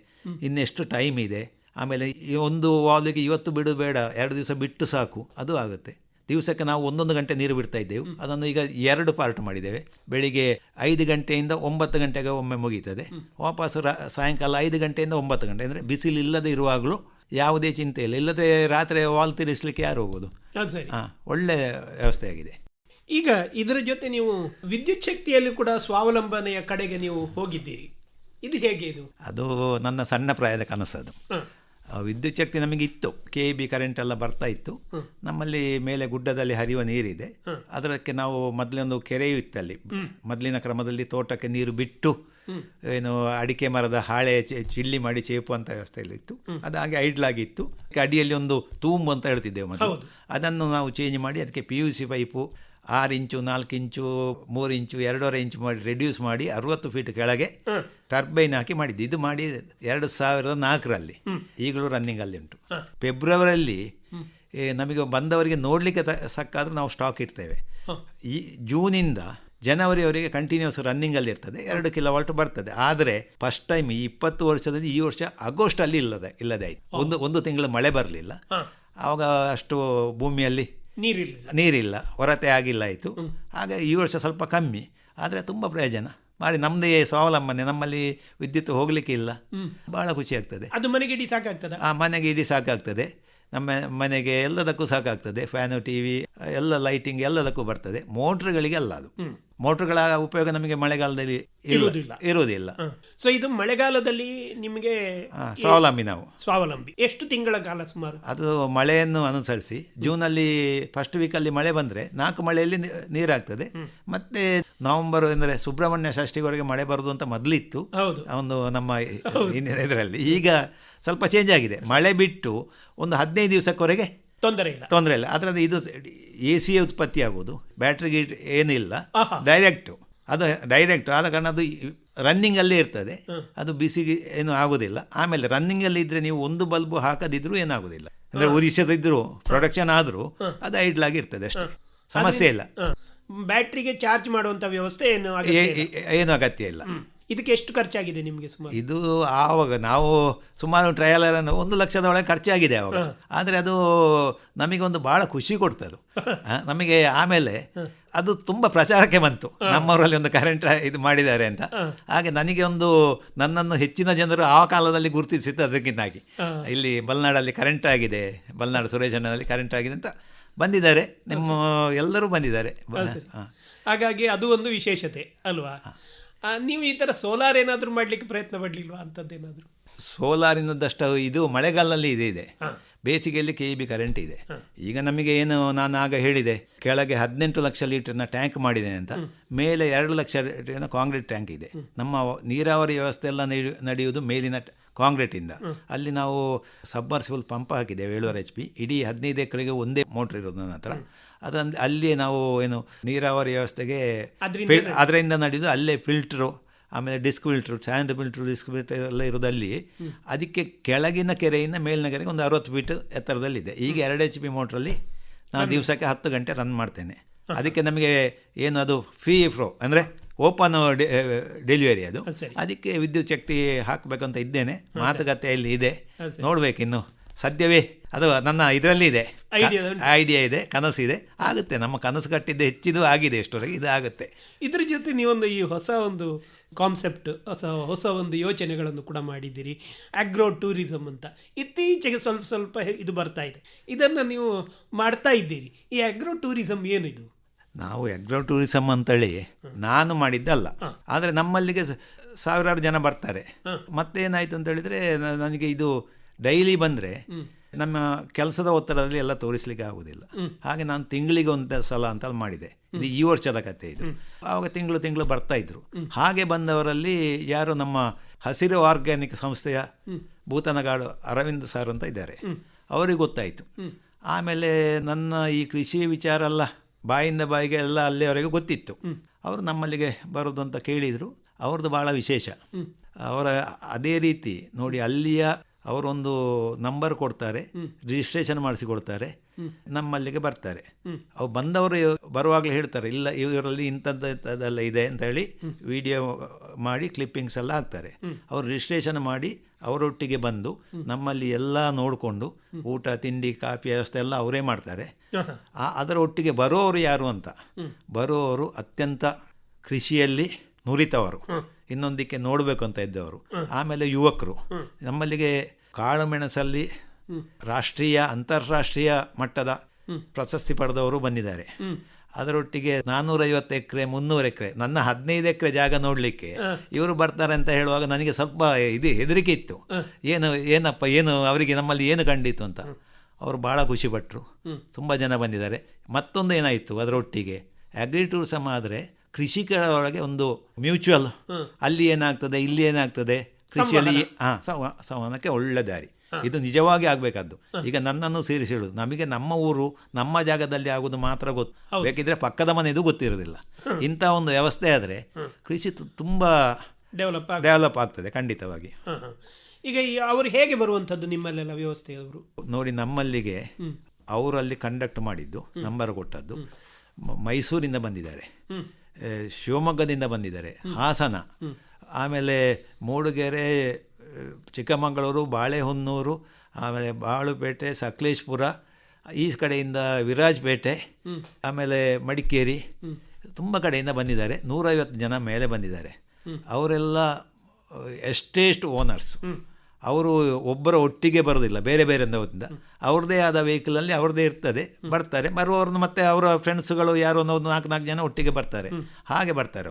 ಇನ್ನೆಷ್ಟು ಟೈಮ್ ಇದೆ. ಆಮೇಲೆ ಈ ಒಂದು ವಾಲಿಗೆ ಇವತ್ತು ಬಿಡು ಬೇಡ, 2 ದಿವಸ ಬಿಟ್ಟು ಸಾಕು, ಅದು ಆಗುತ್ತೆ. ದಿವಸಕ್ಕೆ ನಾವು 1 ಗಂಟೆ ನೀರು ಬಿಡ್ತಾ ಇದ್ದೆವು, ಅದನ್ನು ಈಗ 2 ಪಾರ್ಟ್ ಮಾಡಿದ್ದೇವೆ. ಬೆಳಿಗ್ಗೆ 5 ಗಂಟೆಯಿಂದ 9 ಗಂಟೆಗೆ ಒಮ್ಮೆ ಮುಗೀತದೆ, ವಾಪಸ್ಸು ಸಾಯಂಕಾಲ 5 ಗಂಟೆಯಿಂದ 9 ಗಂಟೆ. ಅಂದರೆ ಬಿಸಿಲು ಇಲ್ಲದೆ ಇರುವಾಗಲೂ ಯಾವುದೇ ಚಿಂತೆ ಇಲ್ಲ. ಇಲ್ಲದೆ ರಾತ್ರಿ ವಾಲ್ ತಿರ್ಸ್ಲಿಕ್ಕೆ ಯಾರು ಹೋಗೋದು? ಒಳ್ಳೆ ವ್ಯವಸ್ಥೆ ಆಗಿದೆ. ಈಗ ಇದರ ಜೊತೆ ನೀವು ವಿದ್ಯುತ್ ಶಕ್ತಿಯಲ್ಲಿ ಕೂಡ ಸ್ವಾವಲಂಬನೆಯ ಕಡೆಗೆ ನೀವು ಹೋಗಿದ್ದೀರಿ, ಇದು ಹೇಗೆ? ಅದು ನನ್ನ ಸಣ್ಣ ಪ್ರಾಯದ ಕನಸದು. ವಿದ್ಯುತ್ ಶಕ್ತಿ ನಮಗೆ ಇತ್ತು, KB ಕರೆಂಟ್ ಎಲ್ಲ ಬರ್ತಾ ಇತ್ತು. ನಮ್ಮಲ್ಲಿ ಮೇಲೆ ಗುಡ್ಡದಲ್ಲಿ ಹರಿಯುವ ನೀರಿದೆ, ಅದಕ್ಕೆ ನಾವು ಮೊದಲೊಂದು ಕೆರೆಯೂ ಇತ್ತಲ್ಲಿ. ಮೊದಲಿನ ಕ್ರಮದಲ್ಲಿ ತೋಟಕ್ಕೆ ನೀರು ಬಿಟ್ಟು ಏನು ಅಡಿಕೆ ಮರದ ಹಾಳೆ ಚಿಲ್ಲಿ ಮಾಡಿ ಚೇಪುವಂಥ ವ್ಯವಸ್ಥೆಯಲ್ಲಿ ಇತ್ತು. ಅದು ಹಾಗೆ ಐಡ್ಲಾಗಿತ್ತು. ಅಡಿಯಲ್ಲಿ ಒಂದು ತೂಂಬು ಅಂತ ಹೇಳ್ತಿದ್ದೆವು ಮೊದಲು. ಅದನ್ನು ನಾವು ಚೇಂಜ್ ಮಾಡಿ ಅದಕ್ಕೆ PVC ಪೈಪು 6 ಇಂಚು 4 ಇಂಚು 3 ಇಂಚು 2.5 ಇಂಚು ಮಾಡಿ ರೆಡ್ಯೂಸ್ ಮಾಡಿ 60 ಫೀಟ್ ಕೆಳಗೆ ಟರ್ಬೈನ್ ಹಾಕಿ ಮಾಡಿದ್ದು. ಇದು ಮಾಡಿ 2004ರಲ್ಲಿ, ಈಗಲೂ ರನ್ನಿಂಗಲ್ಲಿ ಉಂಟು. ಫೆಬ್ರವರಿಯಲ್ಲಿ ನಮಗೆ ಬಂದವರಿಗೆ ನೋಡಲಿಕ್ಕೆ ಸಾಕಾದರೂ ನಾವು ಸ್ಟಾಕ್ ಇಡ್ತೇವೆ. ಈ ಜೂನಿಂದ ಜನವರಿವರೆಗೆ ಕಂಟಿನ್ಯೂಸ್ ರನ್ನಿಂಗಲ್ಲಿ ಇರ್ತದೆ, 2 ಕಿಲೋವಾಟ್ ಬರ್ತದೆ. ಆದರೆ ಫಸ್ಟ್ ಟೈಮ್ ಈ 20 ವರ್ಷದಲ್ಲಿ ಈ ವರ್ಷ ಆಗಸ್ಟಲ್ಲಿ ಇಲ್ಲದೆ ಆಯಿತು. ಒಂದು ತಿಂಗಳು ಮಳೆ ಬರಲಿಲ್ಲ. ಆವಾಗ ಅಷ್ಟು ಭೂಮಿಯಲ್ಲಿ ನೀರಿಲ್ಲ, ಹೊರತೆ ಆಗಿಲ್ಲ ಆಯಿತು. ಹಾಗೆ ಈ ವರ್ಷ ಸ್ವಲ್ಪ ಕಮ್ಮಿ, ಆದರೆ ತುಂಬ ಪ್ರಯೋಜನ ಮಾಡಿ ನಮ್ಮದೇ ಸ್ವಾವಲಂಬನೆ. ನಮ್ಮಲ್ಲಿ ವಿದ್ಯುತ್ ಹೋಗಲಿಕ್ಕೆ ಇಲ್ಲ, ಭಾಳ ಖುಷಿ ಆಗ್ತದೆ. ಅದು ಮನೆಗೆ ಇಡೀ ಸಾಕಾಗ್ತದೆ. ಮನೆಗೆ ಇಡೀ ಸಾಕಾಗ್ತದೆ, ನಮ್ಮ ಮನೆಗೆ ಎಲ್ಲದಕ್ಕೂ ಸಾಕಾಗ್ತದೆ. ಫ್ಯಾನು, TV ಎಲ್ಲ ಲೈಟಿಂಗ್ ಎಲ್ಲದಕ್ಕೂ ಬರ್ತದೆ. ಮೋಟ್ರ್ಗಳಿಗೆ ಅಲ್ಲ, ಅದು ಮೋಟ್ರ್ಗಳ ಉಪಯೋಗ ನಮಗೆ ಮಳೆಗಾಲದಲ್ಲಿ ಇರುವುದಿಲ್ಲ. ಸೊ ಇದು ಮಳೆಗಾಲದಲ್ಲಿ ನಿಮಗೆ ಸ್ವಾವಲಂಬಿ. ಎಷ್ಟು ತಿಂಗಳ ಕಾಲ ಸುಮಾರು? ಅದು ಮಳೆಯನ್ನು ಅನುಸರಿಸಿ ಜೂನಲ್ಲಿ ಫಸ್ಟ್ ವೀಕಲ್ಲಿ ಮಳೆ ಬಂದರೆ 4 ಮಳೆಯಲ್ಲಿ ನೀರಾಗ್ತದೆ. ಮತ್ತೆ ನವೆಂಬರ್ ಅಂದರೆ ಸುಬ್ರಹ್ಮಣ್ಯ ಷಷ್ಠಿವರೆಗೆ ಮಳೆ ಬರುವುದು ಅಂತ ಮೊದಲಿತ್ತು ಒಂದು ನಮ್ಮ ಇದರಲ್ಲಿ. ಈಗ ಸ್ವಲ್ಪ ಚೇಂಜ್ ಆಗಿದೆ. ಮಳೆ ಬಿಟ್ಟು ಒಂದು 15 ದಿವಸಕ್ಕವರೆಗೆ ತೊಂದರೆ ಇಲ್ಲ. ಅದರಲ್ಲಿ ಇದು AC ಉತ್ಪತ್ತಿ ಆಗೋದು, ಬ್ಯಾಟ್ರಿಗೆ ಏನಿಲ್ಲ, ಡೈರೆಕ್ಟು ಆದ ಕಾರಣ ಅದು ರನ್ನಿಂಗಲ್ಲೇ ಇರ್ತದೆ. ಅದು ಬಿಸಿಗೆ ಏನೂ ಆಗೋದಿಲ್ಲ. ಆಮೇಲೆ ರನ್ನಿಂಗಲ್ಲಿ ಇದ್ದರೆ ನೀವು ಒಂದು ಬಲ್ಬು ಹಾಕದಿದ್ರೂ ಏನಾಗೋದಿಲ್ಲ. ಅಂದರೆ ಉರಿಸದಿದ್ದರೂ ಪ್ರೊಡಕ್ಷನ್ ಆದರೂ ಅದು ಐಡ್ಲಾಗಿ ಇರ್ತದೆ, ಅಷ್ಟೇ, ಸಮಸ್ಯೆ ಇಲ್ಲ. ಬ್ಯಾಟ್ರಿಗೆ ಚಾರ್ಜ್ ಮಾಡುವಂಥ ವ್ಯವಸ್ಥೆ ಏನು ಅಗತ್ಯ ಇಲ್ಲ. ಇದಕ್ಕೆ ಎಷ್ಟು ಖರ್ಚಾಗಿದೆ ನಿಮಗೆ? ಇದು ಆವಾಗ ನಾವು ಸುಮಾರು ಟ್ರಯಲನ್ನು 1 ಲಕ್ಷದ ಒಳಗೆ ಖರ್ಚಾಗಿದೆ ಆವಾಗ. ಆದರೆ ಅದು ನಮಗೊಂದು ಭಾಳ ಖುಷಿ ಕೊಡ್ತದೆ ನಮಗೆ. ಆಮೇಲೆ ಅದು ತುಂಬ ಪ್ರಚಾರಕ್ಕೆ ಬಂತು, ನಮ್ಮವರಲ್ಲಿ ಒಂದು ಕರೆಂಟ್ ಇದು ಮಾಡಿದ್ದಾರೆ ಅಂತ. ಹಾಗೆ ನನಗೆ ನನ್ನನ್ನು ಹೆಚ್ಚಿನ ಜನರು ಆ ಕಾಲದಲ್ಲಿ ಗುರುತಿಸಿದ್ದು ಅದಕ್ಕಿಂತಾಗಿ. ಇಲ್ಲಿ ಬಲ್ನಾಡಲ್ಲಿ ಕರೆಂಟ್ ಆಗಿದೆ, ಬಲ್ನಾಡು ಸುರೇಶನಲ್ಲಿ ಕರೆಂಟ್ ಆಗಿದೆ ಅಂತ ಬಂದಿದ್ದಾರೆ, ನಿಮ್ಮ ಎಲ್ಲರೂ ಬಂದಿದ್ದಾರೆ. ಹಾಗಾಗಿ ಅದು ಒಂದು ವಿಶೇಷತೆ ಅಲ್ವಾ? ನೀವು ಈ ಥರ ಸೋಲಾರ್ ಏನಾದರೂ ಮಾಡಲಿಕ್ಕೆ ಪ್ರಯತ್ನ ಪಡಲಿಲ್ವಾ? ಅಂಥದ್ದೇನಾದರೂ ಸೋಲಾರಿನದಷ್ಟು ಇದು ಮಳೆಗಾಲದಲ್ಲಿ ಇದೆ, ಬೇಸಿಗೆಯಲ್ಲಿ KB ಕರೆಂಟ್ ಇದೆ. ಈಗ ನಮಗೆ ಏನು, ನಾನು ಆಗ ಹೇಳಿದೆ, ಕೆಳಗೆ 18 ಲಕ್ಷ ಲೀಟರ್ನ ಟ್ಯಾಂಕ್ ಮಾಡಿದ್ದೇನೆ ಅಂತ, ಮೇಲೆ 2 ಲಕ್ಷ ಲೀಟರ್ನ ಕಾಂಕ್ರೀಟ್ ಟ್ಯಾಂಕ್ ಇದೆ. ನಮ್ಮ ನೀರಾವರಿ ವ್ಯವಸ್ಥೆ ಎಲ್ಲ ನಡೆಯುವುದು ಮೇಲಿನ ಕಾಂಕ್ರೀಟಿಂದ. ಅಲ್ಲಿ ನಾವು ಸಬ್ಮರ್ಸಿಬಲ್ ಪಂಪ್ ಹಾಕಿದ್ದೇವೆ 7.5 HP. ಇಡೀ 15 ಎಕರೆಗೆ ಒಂದೇ ಮೋಟ್ರ್ ಇರೋದು ನನ್ನ ಹತ್ರ. ಅದನ್ನು ಅಲ್ಲಿಯೇ ನಾವು ಏನು ನೀರಾವರಿ ವ್ಯವಸ್ಥೆಗೆ ಅದರಿಂದ ನಡೆದು ಅಲ್ಲೇ ಫಿಲ್ಟ್ರು, ಆಮೇಲೆ disc filter, sand filter, disc filter ಎಲ್ಲ ಇರೋದಲ್ಲಿ. ಅದಕ್ಕೆ ಕೆಳಗಿನ ಕೆರೆಯಿಂದ ಮೇಲಿನ ಕೆರೆಗೆ ಒಂದು 60 ಫೀಟ್ ಎತ್ತರದಲ್ಲಿದೆ. ಈಗ 2 HP ಮೋಟ್ರಲ್ಲಿ ನಾನು ದಿವಸಕ್ಕೆ 10 ಗಂಟೆ ರನ್ ಮಾಡ್ತೇನೆ. ಅದಕ್ಕೆ ನಮಗೆ ಏನು ಅದು ಫ್ರೀ ಫ್ಲೋ ಅಂದರೆ ಓಪನ್ ಡೆಲಿವರಿ ಅದು. ಅದಕ್ಕೆ ವಿದ್ಯುತ್ ಶಕ್ತಿ ಹಾಕಬೇಕಂತ ಇದ್ದೇನೆ, ಮಾತುಕತೆಯಲ್ಲಿ ಇದೆ, ನೋಡಬೇಕು ಇನ್ನು ಸದ್ಯವೇ. ಅದು ನನ್ನ ಇದರಲ್ಲಿ ಇದೆ, ಐಡಿಯಾ ಇದೆ, ಕನಸಿದೆ, ಆಗುತ್ತೆ. ನಮ್ಮ ಕನಸು ಕಟ್ಟಿದ್ದು ಹೆಚ್ಚಿದು ಆಗಿದೆ, ಎಷ್ಟೊರೆಗೆ ಇದು ಆಗುತ್ತೆ. ಇದ್ರ ಜೊತೆ ನೀವೊಂದು ಈ ಹೊಸ ಒಂದು ಕಾನ್ಸೆಪ್ಟ್, ಹೊಸ ಒಂದು ಯೋಚನೆಗಳನ್ನು ಕೂಡ ಮಾಡಿದ್ದೀರಿ, ಆಗ್ರೋ ಟೂರಿಸಮ್ ಅಂತ. ಇತ್ತೀಚೆಗೆ ಸ್ವಲ್ಪ ಇದು ಬರ್ತಾ ಇದೆ, ಇದನ್ನು ನೀವು ಮಾಡ್ತಾ ಇದ್ದೀರಿ. ಈ ಆಗ್ರೋ ಟೂರಿಸಮ್ ಏನಿದು? ನಾವು ಆಗ್ರೋ ಟೂರಿಸಮ್ ಅಂತೇಳಿ ನಾನು ಮಾಡಿದ್ದಲ್ಲ, ಆದರೆ ನಮ್ಮಲ್ಲಿಗೆ ಸಾವಿರಾರು ಜನ ಬರ್ತಾರೆ. ಮತ್ತೇನಾಯಿತು ಅಂತ ಹೇಳಿದರೆ, ನನಗೆ ಇದು ಡೈಲಿ ಬಂದರೆ ನಮ್ಮ ಕೆಲಸದ ಒತ್ತಡದಲ್ಲಿ ಎಲ್ಲ ತೋರಿಸಲಿಕ್ಕೆ ಆಗೋದಿಲ್ಲ. ಹಾಗೆ ನಾನು ತಿಂಗಳಿಗೆ ಒಂದು ಸಲ ಅಂತ ಮಾಡಿದೆ. ಇದು ಈ ವರ್ಷದ ಕತೆ ಇದು. ಆವಾಗ ತಿಂಗಳು ಬರ್ತಾಯಿದ್ರು. ಹಾಗೆ ಬಂದವರಲ್ಲಿ ಯಾರು ನಮ್ಮ ಹಸಿರು ಆರ್ಗ್ಯಾನಿಕ್ ಸಂಸ್ಥೆಯ ಭೂತನಗಾಡು ಅರವಿಂದ್ ಸರ್ ಅಂತ ಇದ್ದಾರೆ. ಅವರಿಗೆ ಗೊತ್ತಾಯಿತು. ಆಮೇಲೆ ನನ್ನ ಈ ಕೃಷಿ ವಿಚಾರ ಎಲ್ಲ ಬಾಯಿಂದ ಬಾಯಿಗೆ ಎಲ್ಲ ಅಲ್ಲಿಯವರೆಗೂ ಗೊತ್ತಿತ್ತು. ಅವರು ನಮ್ಮಲ್ಲಿಗೆ ಬರೋದು ಅಂತ ಕೇಳಿದರು. ಅವ್ರದ್ದು ಭಾಳ ವಿಶೇಷ. ಅವರ ಅದೇ ರೀತಿ ನೋಡಿ, ಅಲ್ಲಿಯ ಅವರೊಂದು ನಂಬರ್ ಕೊಡ್ತಾರೆ, ರಿಜಿಸ್ಟ್ರೇಷನ್ ಮಾಡಿಸಿಕೊಡ್ತಾರೆ, ನಮ್ಮಲ್ಲಿಗೆ ಬರ್ತಾರೆ. ಅವು ಬಂದವರು ಬರುವಾಗಲೇ ಹೇಳ್ತಾರೆ, ಇಲ್ಲ ಇವರಲ್ಲಿ ಇಂಥದ್ದೆಲ್ಲ ಇದೆ ಅಂತ ಹೇಳಿ ವಿಡಿಯೋ ಮಾಡಿ ಕ್ಲಿಪ್ಪಿಂಗ್ಸ್ ಎಲ್ಲ ಹಾಕ್ತಾರೆ. ಅವರು ರಿಜಿಸ್ಟ್ರೇಷನ್ ಮಾಡಿ ಅವರೊಟ್ಟಿಗೆ ಬಂದು ನಮ್ಮಲ್ಲಿ ಎಲ್ಲ ನೋಡಿಕೊಂಡು ಊಟ ತಿಂಡಿ ಕಾಫಿ ವ್ಯವಸ್ಥೆ ಎಲ್ಲ ಅವರೇ ಮಾಡ್ತಾರೆ. ಅದರ ಒಟ್ಟಿಗೆ ಬರೋರು ಯಾರು ಅಂತ, ಬರೋವರು ಅತ್ಯಂತ ಕೃಷಿಯಲ್ಲಿ ನುರಿತವರು, ಇನ್ನೊಂದಕ್ಕೆ ನೋಡಬೇಕು ಅಂತ ಇದ್ದವರು, ಆಮೇಲೆ ಯುವಕರು. ನಮ್ಮಲ್ಲಿಗೆ ಕಾಳುಮೆಣಸಲ್ಲಿ ರಾಷ್ಟ್ರೀಯ ಅಂತಾರಾಷ್ಟ್ರೀಯ ಮಟ್ಟದ ಪ್ರಶಸ್ತಿ ಪಡೆದವರು ಬಂದಿದ್ದಾರೆ. ಅದರೊಟ್ಟಿಗೆ 450 ಎಕರೆ 300 ಎಕರೆ, ನನ್ನ 15 ಎಕರೆ ಜಾಗ ನೋಡಲಿಕ್ಕೆ ಇವರು ಬರ್ತಾರೆ ಅಂತ ಹೇಳುವಾಗ ನನಗೆ ಸ್ವಲ್ಪ ಹೆದರಿಕೆ ಇತ್ತು. ಏನು ಅವರಿಗೆ ನಮ್ಮಲ್ಲಿ ಏನು ಕಂಡಿತ್ತು ಅಂತ. ಅವರು ಭಾಳ ಖುಷಿಪಟ್ಟರು. ತುಂಬ ಜನ ಬಂದಿದ್ದಾರೆ. ಮತ್ತೊಂದು ಏನಾಯಿತು, ಅದರೊಟ್ಟಿಗೆ ಅಗ್ರಿ ಟೂರಿಸಮ್ ಆದರೆ ಕೃಷಿಕರ ಒಳಗೆ ಒಂದು ಮ್ಯೂಚುವಲ್, ಅಲ್ಲಿ ಏನಾಗ್ತದೆ ಇಲ್ಲಿ ಏನಾಗ್ತದೆ ಕೃಷಿಯಲ್ಲಿ ಸಂವಹನಕ್ಕೆ ಒಳ್ಳೆ ದಾರಿ. ಇದು ನಿಜವಾಗಿ ಆಗಬೇಕಾದ್ದು. ಈಗ ನನ್ನನ್ನು ಸೇರಿಸಿ ಹೇಳುದು, ನಮಗೆ ನಮ್ಮ ಊರು ನಮ್ಮ ಜಾಗದಲ್ಲಿ ಆಗೋದು ಮಾತ್ರ ಗೊತ್ತು, ಬೇಕಿದ್ರೆ ಪಕ್ಕದ ಮನೆಯದು ಗೊತ್ತಿರೋದಿಲ್ಲ. ಇಂಥ ಒಂದು ವ್ಯವಸ್ಥೆ ಆದರೆ ಕೃಷಿ ತುಂಬ ಡೆವಲಪ್ ಆಗ್ತದೆ ಖಂಡಿತವಾಗಿ. ಈಗ ಅವರು ಹೇಗೆ ಬರುವಂಥದ್ದು ನಿಮ್ಮಲ್ಲೆಲ್ಲ ವ್ಯವಸ್ಥೆ? ಅವರು ನೋಡಿ, ನಮ್ಮಲ್ಲಿಗೆ ಅವರಲ್ಲಿ ಕಂಡಕ್ಟ್ ಮಾಡಿದ್ದು, ನಂಬರ್ ಕೊಟ್ಟದ್ದು, ಮೈಸೂರಿಂದ ಬಂದಿದ್ದಾರೆ, ಶಿವಮೊಗ್ಗದಿಂದ ಬಂದಿದ್ದಾರೆ, ಹಾಸನ, ಆಮೇಲೆ ಮೂಡಿಗೆರೆ, ಚಿಕ್ಕಮಗಳೂರು, ಬಾಳೆಹೊನ್ನೂರು, ಆಮೇಲೆ ಬಾಳುಪೇಟೆ, ಸಕಲೇಶ್ಪುರ, ಈ ಕಡೆಯಿಂದ ವಿರಾಜಪೇಟೆ, ಆಮೇಲೆ ಮಡಿಕೇರಿ, ತುಂಬ ಕಡೆಯಿಂದ ಬಂದಿದ್ದಾರೆ. 150 ಜನ ಮೇಲೆ ಬಂದಿದ್ದಾರೆ. ಅವರೆಲ್ಲ ಎಸ್ಟೇಟ್ ಓನರ್ಸ್. ಅವರು ಒಬ್ಬರ ಒಟ್ಟಿಗೆ ಬರೋದಿಲ್ಲ, ಬೇರೆ ಬೇರೆಯಿಂದ ಅವ್ರದ್ದೇ ಆದ ವೆಹಿಕಲಲ್ಲಿ ಅವ್ರದ್ದೇ ಇರ್ತದೆ, ಬರ್ತಾರೆ. ಬರುವವ್ರನ್ನ ಮತ್ತೆ ಅವರ ಫ್ರೆಂಡ್ಸ್ಗಳು ಯಾರೋ ಒಂದು 4 ಜನ ಒಟ್ಟಿಗೆ ಬರ್ತಾರೆ. ಹಾಗೆ ಬರ್ತಾರೆ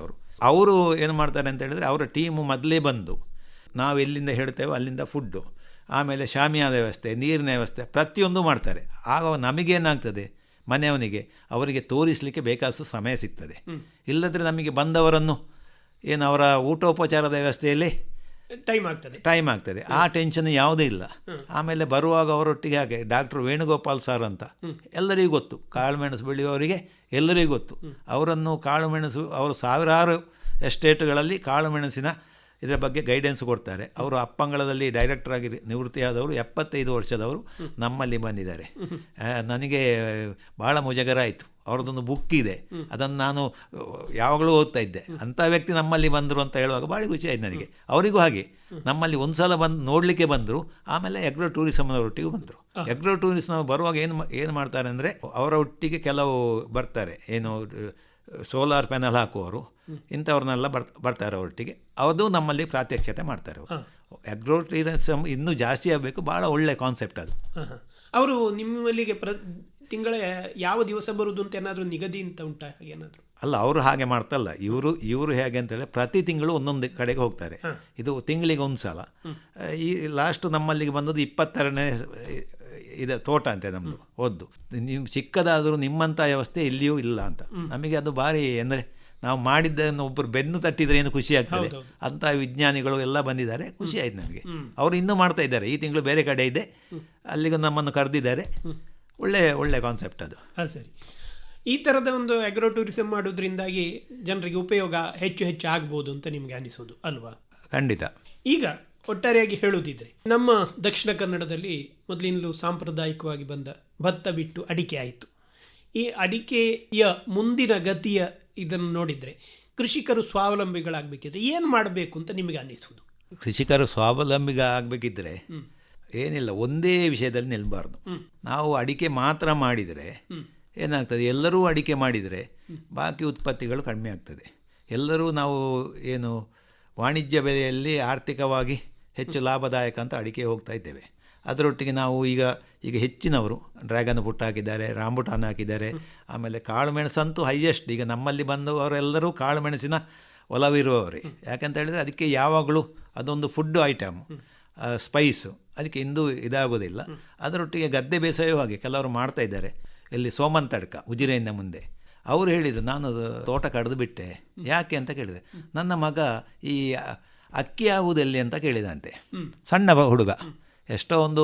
ಅವರು ಏನು ಮಾಡ್ತಾರೆ ಅಂತ ಹೇಳಿದ್ರೆ, ಅವರ ಟೀಮು ಮೊದಲೇ ಬಂದು ನಾವು ಎಲ್ಲಿಂದ ಹೇಳ್ತೇವೆ ಅಲ್ಲಿಂದ ಫುಡ್ಡು, ಆಮೇಲೆ ಶಾಮಿಯಾನ ವ್ಯವಸ್ಥೆ, ನೀರಿನ ವ್ಯವಸ್ಥೆ ಪ್ರತಿಯೊಂದು ಮಾಡ್ತಾರೆ. ಆಗ ನಮಗೇನಾಗ್ತದೆ, ಮನೆಯವನಿಗೆ ಅವರಿಗೆ ತೋರಿಸಲಿಕ್ಕೆ ಬೇಕಾದಷ್ಟು ಸಮಯ ಸಿಗ್ತದೆ. ಇಲ್ಲದ್ರೆ ನಮಗೆ ಬಂದವರನ್ನು ಏನು ಅವರ ಊಟೋಪಚಾರದ ವ್ಯವಸ್ಥೆಯಲ್ಲಿ ಟೈಮ್ ಆಗ್ತದೆ. ಆ ಟೆನ್ಷನ್ ಯಾವುದೇ ಇಲ್ಲ. ಆಮೇಲೆ ಬರುವಾಗ ಅವರೊಟ್ಟಿಗೆ ಹಾಗೆ ಡಾಕ್ಟರ್ ವೇಣುಗೋಪಾಲ್ ಸರ್ ಅಂತ ಎಲ್ಲರಿಗೂ ಗೊತ್ತು, ಕಾಳುಮೆಣಸು ಬೆಳೆಯುವವರಿಗೆ ಎಲ್ಲರಿಗೂ ಗೊತ್ತು. ಅವರನ್ನು ಕಾಳುಮೆಣಸು, ಅವರು ಸಾವಿರಾರು ಎಸ್ಟೇಟ್ಗಳಲ್ಲಿ ಕಾಳುಮೆಣಸಿನ ಇದರ ಬಗ್ಗೆ ಗೈಡೆನ್ಸ್ ಕೊಡ್ತಾರೆ. ಅವರು ಅಪ್ಪಂಗಳದಲ್ಲಿ ಡೈರೆಕ್ಟರ್ ಆಗಿ ನಿವೃತ್ತಿಯಾದವರು, 75 ವರ್ಷದವರು ನಮ್ಮಲ್ಲಿ ಬಂದಿದ್ದಾರೆ. ನನಗೆ ಭಾಳ ಮುಜುಗರ ಆಯಿತು. ಅವ್ರದ್ದೊಂದು ಬುಕ್ ಇದೆ, ಅದನ್ನು ನಾನು ಯಾವಾಗಲೂ ಓದ್ತಾ ಇದ್ದೆ. ಅಂಥ ವ್ಯಕ್ತಿ ನಮ್ಮಲ್ಲಿ ಬಂದರು ಅಂತ ಹೇಳುವಾಗ ಭಾಳ ಖುಷಿ ಆಯ್ತು ನನಗೆ. ಅವರಿಗೂ ಹಾಗೆ ನಮ್ಮಲ್ಲಿ ಒಂದು ಸಲ ಬಂದು ನೋಡಲಿಕ್ಕೆ ಬಂದರು. ಆಮೇಲೆ ಎಗ್ರೋ ಟೂರಿಸಮ್ನವರೊಟ್ಟಿಗೆ ಬಂದರು. ಎಗ್ರೋ ಟೂರಿಸಮ್ ಬರುವಾಗ ಏನು ಮಾಡ್ತಾರೆ ಅಂದರೆ, ಅವರ ಒಟ್ಟಿಗೆ ಕೆಲವು ಬರ್ತಾರೆ, ಏನು ಸೋಲಾರ್ ಪ್ಯಾನಲ್ ಹಾಕುವವರು, ಇಂಥವ್ರನ್ನೆಲ್ಲ ಬರ್ತಾರೆ ಅವರೊಟ್ಟಿಗೆ. ಅದು ನಮ್ಮಲ್ಲಿ ಪ್ರಾತ್ಯಕ್ಷತೆ ಮಾಡ್ತಾರೆ. ಅಗ್ರೋ ಟೂರಿಸಮ್ ಇನ್ನೂ ಜಾಸ್ತಿ ಆಗಬೇಕು. ಭಾಳ ಒಳ್ಳೆ ಕಾನ್ಸೆಪ್ಟ್ ಅದು. ಅವರು ನಿಮ್ಮಲ್ಲಿಗೆ ತಿಂಗಳ ಯಾವ ದಿವಸ ಬರುವುದು ಅಂತ ಏನಾದರೂ ನಿಗದಿ ಅಂತ ಉಂಟಾ? ಏನಾದರೂ ಅಲ್ಲ, ಅವರು ಹಾಗೆ ಮಾಡ್ತಲ್ಲ. ಇವರು ಹೇಗೆ ಅಂತೇಳಿ ಪ್ರತಿ ತಿಂಗಳು ಒಂದೊಂದು ಕಡೆಗೆ ಹೋಗ್ತಾರೆ. ಇದು ತಿಂಗಳಿಗೆ ಒಂದು ಸಲ. ಈ ಲಾಸ್ಟ್ ನಮ್ಮಲ್ಲಿಗೆ ಬಂದದ್ದು 22ನೇ ಇದೆ ತೋಟ ಅಂತೆ ನಮ್ಮದು ಒದ್ದು. ನೀವು ಚಿಕ್ಕದಾದರೂ ನಿಮ್ಮಂಥ ವ್ಯವಸ್ಥೆ ಎಲ್ಲಿಯೂ ಇಲ್ಲ ಅಂತ. ನಮಗೆ ಅದು ಭಾರಿ ಅಂದರೆ, ನಾವು ಮಾಡಿದ್ದನ್ನು ಒಬ್ಬರು ಬೆನ್ನು ತಟ್ಟಿದ್ರೆ ಏನು ಖುಷಿ ಆಗ್ತದೆ. ಅಂಥ ವಿಜ್ಞಾನಿಗಳು ಎಲ್ಲ ಬಂದಿದ್ದಾರೆ, ಖುಷಿ ಆಯ್ತು ನಮಗೆ. ಅವರು ಇನ್ನೂ ಮಾಡ್ತಾ ಇದ್ದಾರೆ. ಈ ತಿಂಗಳು ಬೇರೆ ಕಡೆ ಇದೆ, ಅಲ್ಲಿಗೆ ನಮ್ಮನ್ನು ಕರೆದಿದ್ದಾರೆ. ಒಳ್ಳೆ ಕಾನ್ಸೆಪ್ಟ್ ಅದು. ಹಾಂ, ಸರಿ. ಈ ಥರದ ಒಂದು ಅಗ್ರೋ ಟೂರಿಸಮ್ ಮಾಡೋದ್ರಿಂದಾಗಿ ಜನರಿಗೆ ಉಪಯೋಗ ಹೆಚ್ಚು ಆಗ್ಬೋದು ಅಂತ ನಿಮಗೆ ಅನಿಸೋದು ಅಲ್ವಾ? ಖಂಡಿತ. ಈಗ ಒಟ್ಟಾರೆಯಾಗಿ ಹೇಳುವುದಿದ್ರೆ, ನಮ್ಮ ದಕ್ಷಿಣ ಕನ್ನಡದಲ್ಲಿ ಮೊದಲಿನಲ್ಲೂ ಸಾಂಪ್ರದಾಯಿಕವಾಗಿ ಬಂದ ಭತ್ತ ಬಿಟ್ಟು ಅಡಿಕೆ ಆಯಿತು. ಈ ಅಡಿಕೆಯ ಮುಂದಿನ ಗತಿಯ ಇದನ್ನು ನೋಡಿದರೆ ಕೃಷಿಕರು ಸ್ವಾವಲಂಬಿಗಳಾಗಬೇಕಿದ್ರೆ ಏನು ಮಾಡಬೇಕು ಅಂತ ನಿಮಗೆ ಅನ್ನಿಸೋದು? ಕೃಷಿಕರು ಸ್ವಾವಲಂಬಿಗಳಾಗಬೇಕಿದ್ರೆ ಏನಿಲ್ಲ, ಒಂದೇ ವಿಷಯದಲ್ಲಿ ನಿಲ್ಲಬಾರ್ದು. ನಾವು ಅಡಿಕೆ ಮಾತ್ರ ಮಾಡಿದರೆ ಏನಾಗ್ತದೆ, ಎಲ್ಲರೂ ಅಡಿಕೆ ಮಾಡಿದರೆ ಬಾಕಿ ಉತ್ಪತ್ತಿಗಳು ಕಡಿಮೆ ಆಗ್ತದೆ. ಎಲ್ಲರೂ ನಾವು ಏನು ವಾಣಿಜ್ಯ ಬೆಲೆಯಲ್ಲಿ ಆರ್ಥಿಕವಾಗಿ ಹೆಚ್ಚು ಲಾಭದಾಯಕ ಅಂತ ಅಡಿಕೆ ಹೋಗ್ತಾ ಇದ್ದೇವೆ. ಅದರೊಟ್ಟಿಗೆ ನಾವು ಈಗ ಹೆಚ್ಚಿನವರು ಡ್ರ್ಯಾಗನ್ ಫ್ರೂಟ್ ಹಾಕಿದ್ದಾರೆ, ರಾಂಬುಟಾನ್ ಹಾಕಿದ್ದಾರೆ. ಆಮೇಲೆ ಕಾಳುಮೆಣಸಂತೂ ಹೈಯೆಸ್ಟ್. ಈಗ ನಮ್ಮಲ್ಲಿ ಬಂದವರೆಲ್ಲರೂ ಕಾಳುಮೆಣಸಿನ ಒಲವಿರುವವರೇ. ಯಾಕಂತ ಹೇಳಿದರೆ ಅದಕ್ಕೆ ಯಾವಾಗಲೂ ಅದೊಂದು ಫುಡ್ ಐಟಮ್, ಸ್ಪೈಸು. ಅದಕ್ಕೆ ಇಂದು ಇದಾಗೋದಿಲ್ಲ. ಅದರೊಟ್ಟಿಗೆ ಗದ್ದೆ ಬೇಸಾಯವೂ ಹಾಗೆ ಕೆಲವರು ಮಾಡ್ತಾ ಇದ್ದಾರೆ. ಇಲ್ಲಿ ಸೋಮಂತಡ್ಕ ಉಜಿರೆಯಿಂದ ಮುಂದೆ ಅವರು ಹೇಳಿದರು, ನಾನು ತೋಟ ಕಡ್ದು ಬಿಟ್ಟೆ. ಯಾಕೆ ಅಂತ ಕೇಳಿದೆ. ನನ್ನ ಮಗ ಈ ಅಕ್ಕಿ ಆಗುವುದೆಲ್ಲಿ ಅಂತ ಕೇಳಿದಂತೆ. ಸಣ್ಣ ಹುಡುಗ, ಎಷ್ಟೋ ಒಂದು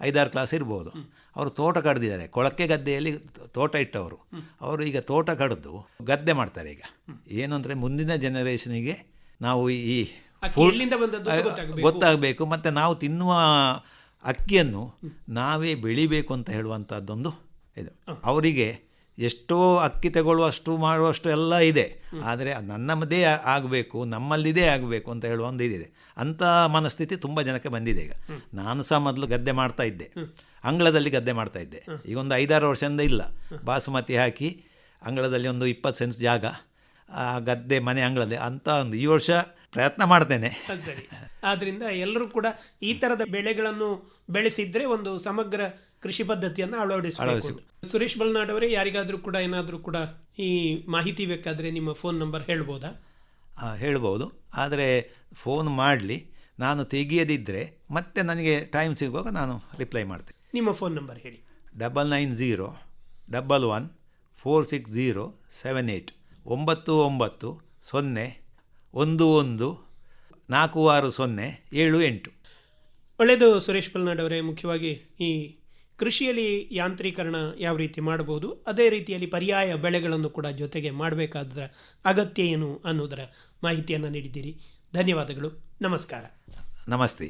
5-6 ಕ್ಲಾಸ್ ಇರ್ಬೋದು. ಅವರು ತೋಟ ಕಡ್ದಿದ್ದಾರೆ, ಕೊಳಕೆ ಗದ್ದೆಯಲ್ಲಿ ತೋಟ ಇಟ್ಟವರು. ಅವರು ಈಗ ತೋಟ ಕಡ್ದು ಗದ್ದೆ ಮಾಡ್ತಾರೆ. ಈಗ ಏನು ಅಂದರೆ ಮುಂದಿನ ಜನರೇಷನಿಗೆ ನಾವು ಈ ಗೊತ್ತಾಗಬೇಕು, ಮತ್ತು ನಾವು ತಿನ್ನುವ ಅಕ್ಕಿಯನ್ನು ನಾವೇ ಬೆಳಿಬೇಕು ಅಂತ ಹೇಳುವಂಥದ್ದೊಂದು ಇದು. ಅವರಿಗೆ ಎಷ್ಟೋ ಅಕ್ಕಿ ತಗೊಳ್ಳುವಷ್ಟು ಮಾಡುವಷ್ಟು ಎಲ್ಲ ಇದೆ, ಆದರೆ ನನ್ನದೇ ಆಗಬೇಕು, ನಮ್ಮಲ್ಲಿದೇ ಆಗಬೇಕು ಅಂತ ಹೇಳುವ ಒಂದು ಇದಿದೆ. ಅಂಥ ಮನಸ್ಥಿತಿ ತುಂಬ ಜನಕ್ಕೆ ಬಂದಿದೆ. ಈಗ ನಾನು ಸಹ ಮೊದಲು ಗದ್ದೆ ಮಾಡ್ತಾ ಇದ್ದೆ, ಅಂಗಳದಲ್ಲಿ ಗದ್ದೆ ಮಾಡ್ತಾ ಇದ್ದೆ. ಈಗ ಒಂದು 5-6 ವರ್ಷದಿಂದ ಇಲ್ಲ. ಬಾಸುಮತಿ ಹಾಕಿ ಅಂಗಳದಲ್ಲಿ ಒಂದು 20 ಸೆನ್ಸ್ ಜಾಗ, ಗದ್ದೆ ಮನೆ ಅಂಗಳದಲ್ಲಿ ಅಂತ ಒಂದು ಈ ವರ್ಷ ಪ್ರಯತ್ನ ಮಾಡ್ತೇನೆ. ಸರಿ. ಆದ್ದರಿಂದ ಎಲ್ಲರೂ ಕೂಡ ಈ ಥರದ ಬೆಳೆಗಳನ್ನು ಬೆಳೆಸಿದ್ರೆ ಒಂದು ಸಮಗ್ರ ಕೃಷಿ ಪದ್ಧತಿಯನ್ನು ಅಳವಡಿಸಬೇಕು. ಸುರೇಶ್ ಬಲ್ನಾಡ್ ಅವರೇ, ಯಾರಿಗಾದರೂ ಕೂಡ ಏನಾದರೂ ಕೂಡ ಈ ಮಾಹಿತಿ ಬೇಕಾದರೆ ನಿಮ್ಮ ಫೋನ್ ನಂಬರ್ ಹೇಳ್ಬೋದಾ? ಹೇಳ್ಬೋದು, ಆದರೆ ಫೋನ್ ಮಾಡಲಿ. ನಾನು ತೆಗಿಯದಿದ್ದರೆ ಮತ್ತೆ ನನಗೆ ಟೈಮ್ ಸಿಗುವಾಗ ನಾನು ರಿಪ್ಲೈ ಮಾಡ್ತೇನೆ. ನಿಮ್ಮ ಫೋನ್ ನಂಬರ್ ಹೇಳಿ. 9901146078 9901146078. ಒಳ್ಳೆಯದು ಸುರೇಶ್ ಬಲ್ನಾಡ್ ಅವರೇ. ಮುಖ್ಯವಾಗಿ ಈ ಕೃಷಿಯಲ್ಲಿ ಯಾಂತ್ರೀಕರಣ ಯಾವ ರೀತಿ ಮಾಡಬಹುದು, ಅದೇ ರೀತಿಯಲ್ಲಿ ಪರ್ಯಾಯ ಬೆಳೆಗಳನ್ನು ಕೂಡ ಜೊತೆಗೆ ಮಾಡಬೇಕಾದ ಅಗತ್ಯ ಏನು ಅನ್ನೋದರ ಮಾಹಿತಿಯನ್ನು ನೀಡಿದ್ದೀರಿ. ಧನ್ಯವಾದಗಳು. ನಮಸ್ಕಾರ. ನಮಸ್ತೆ.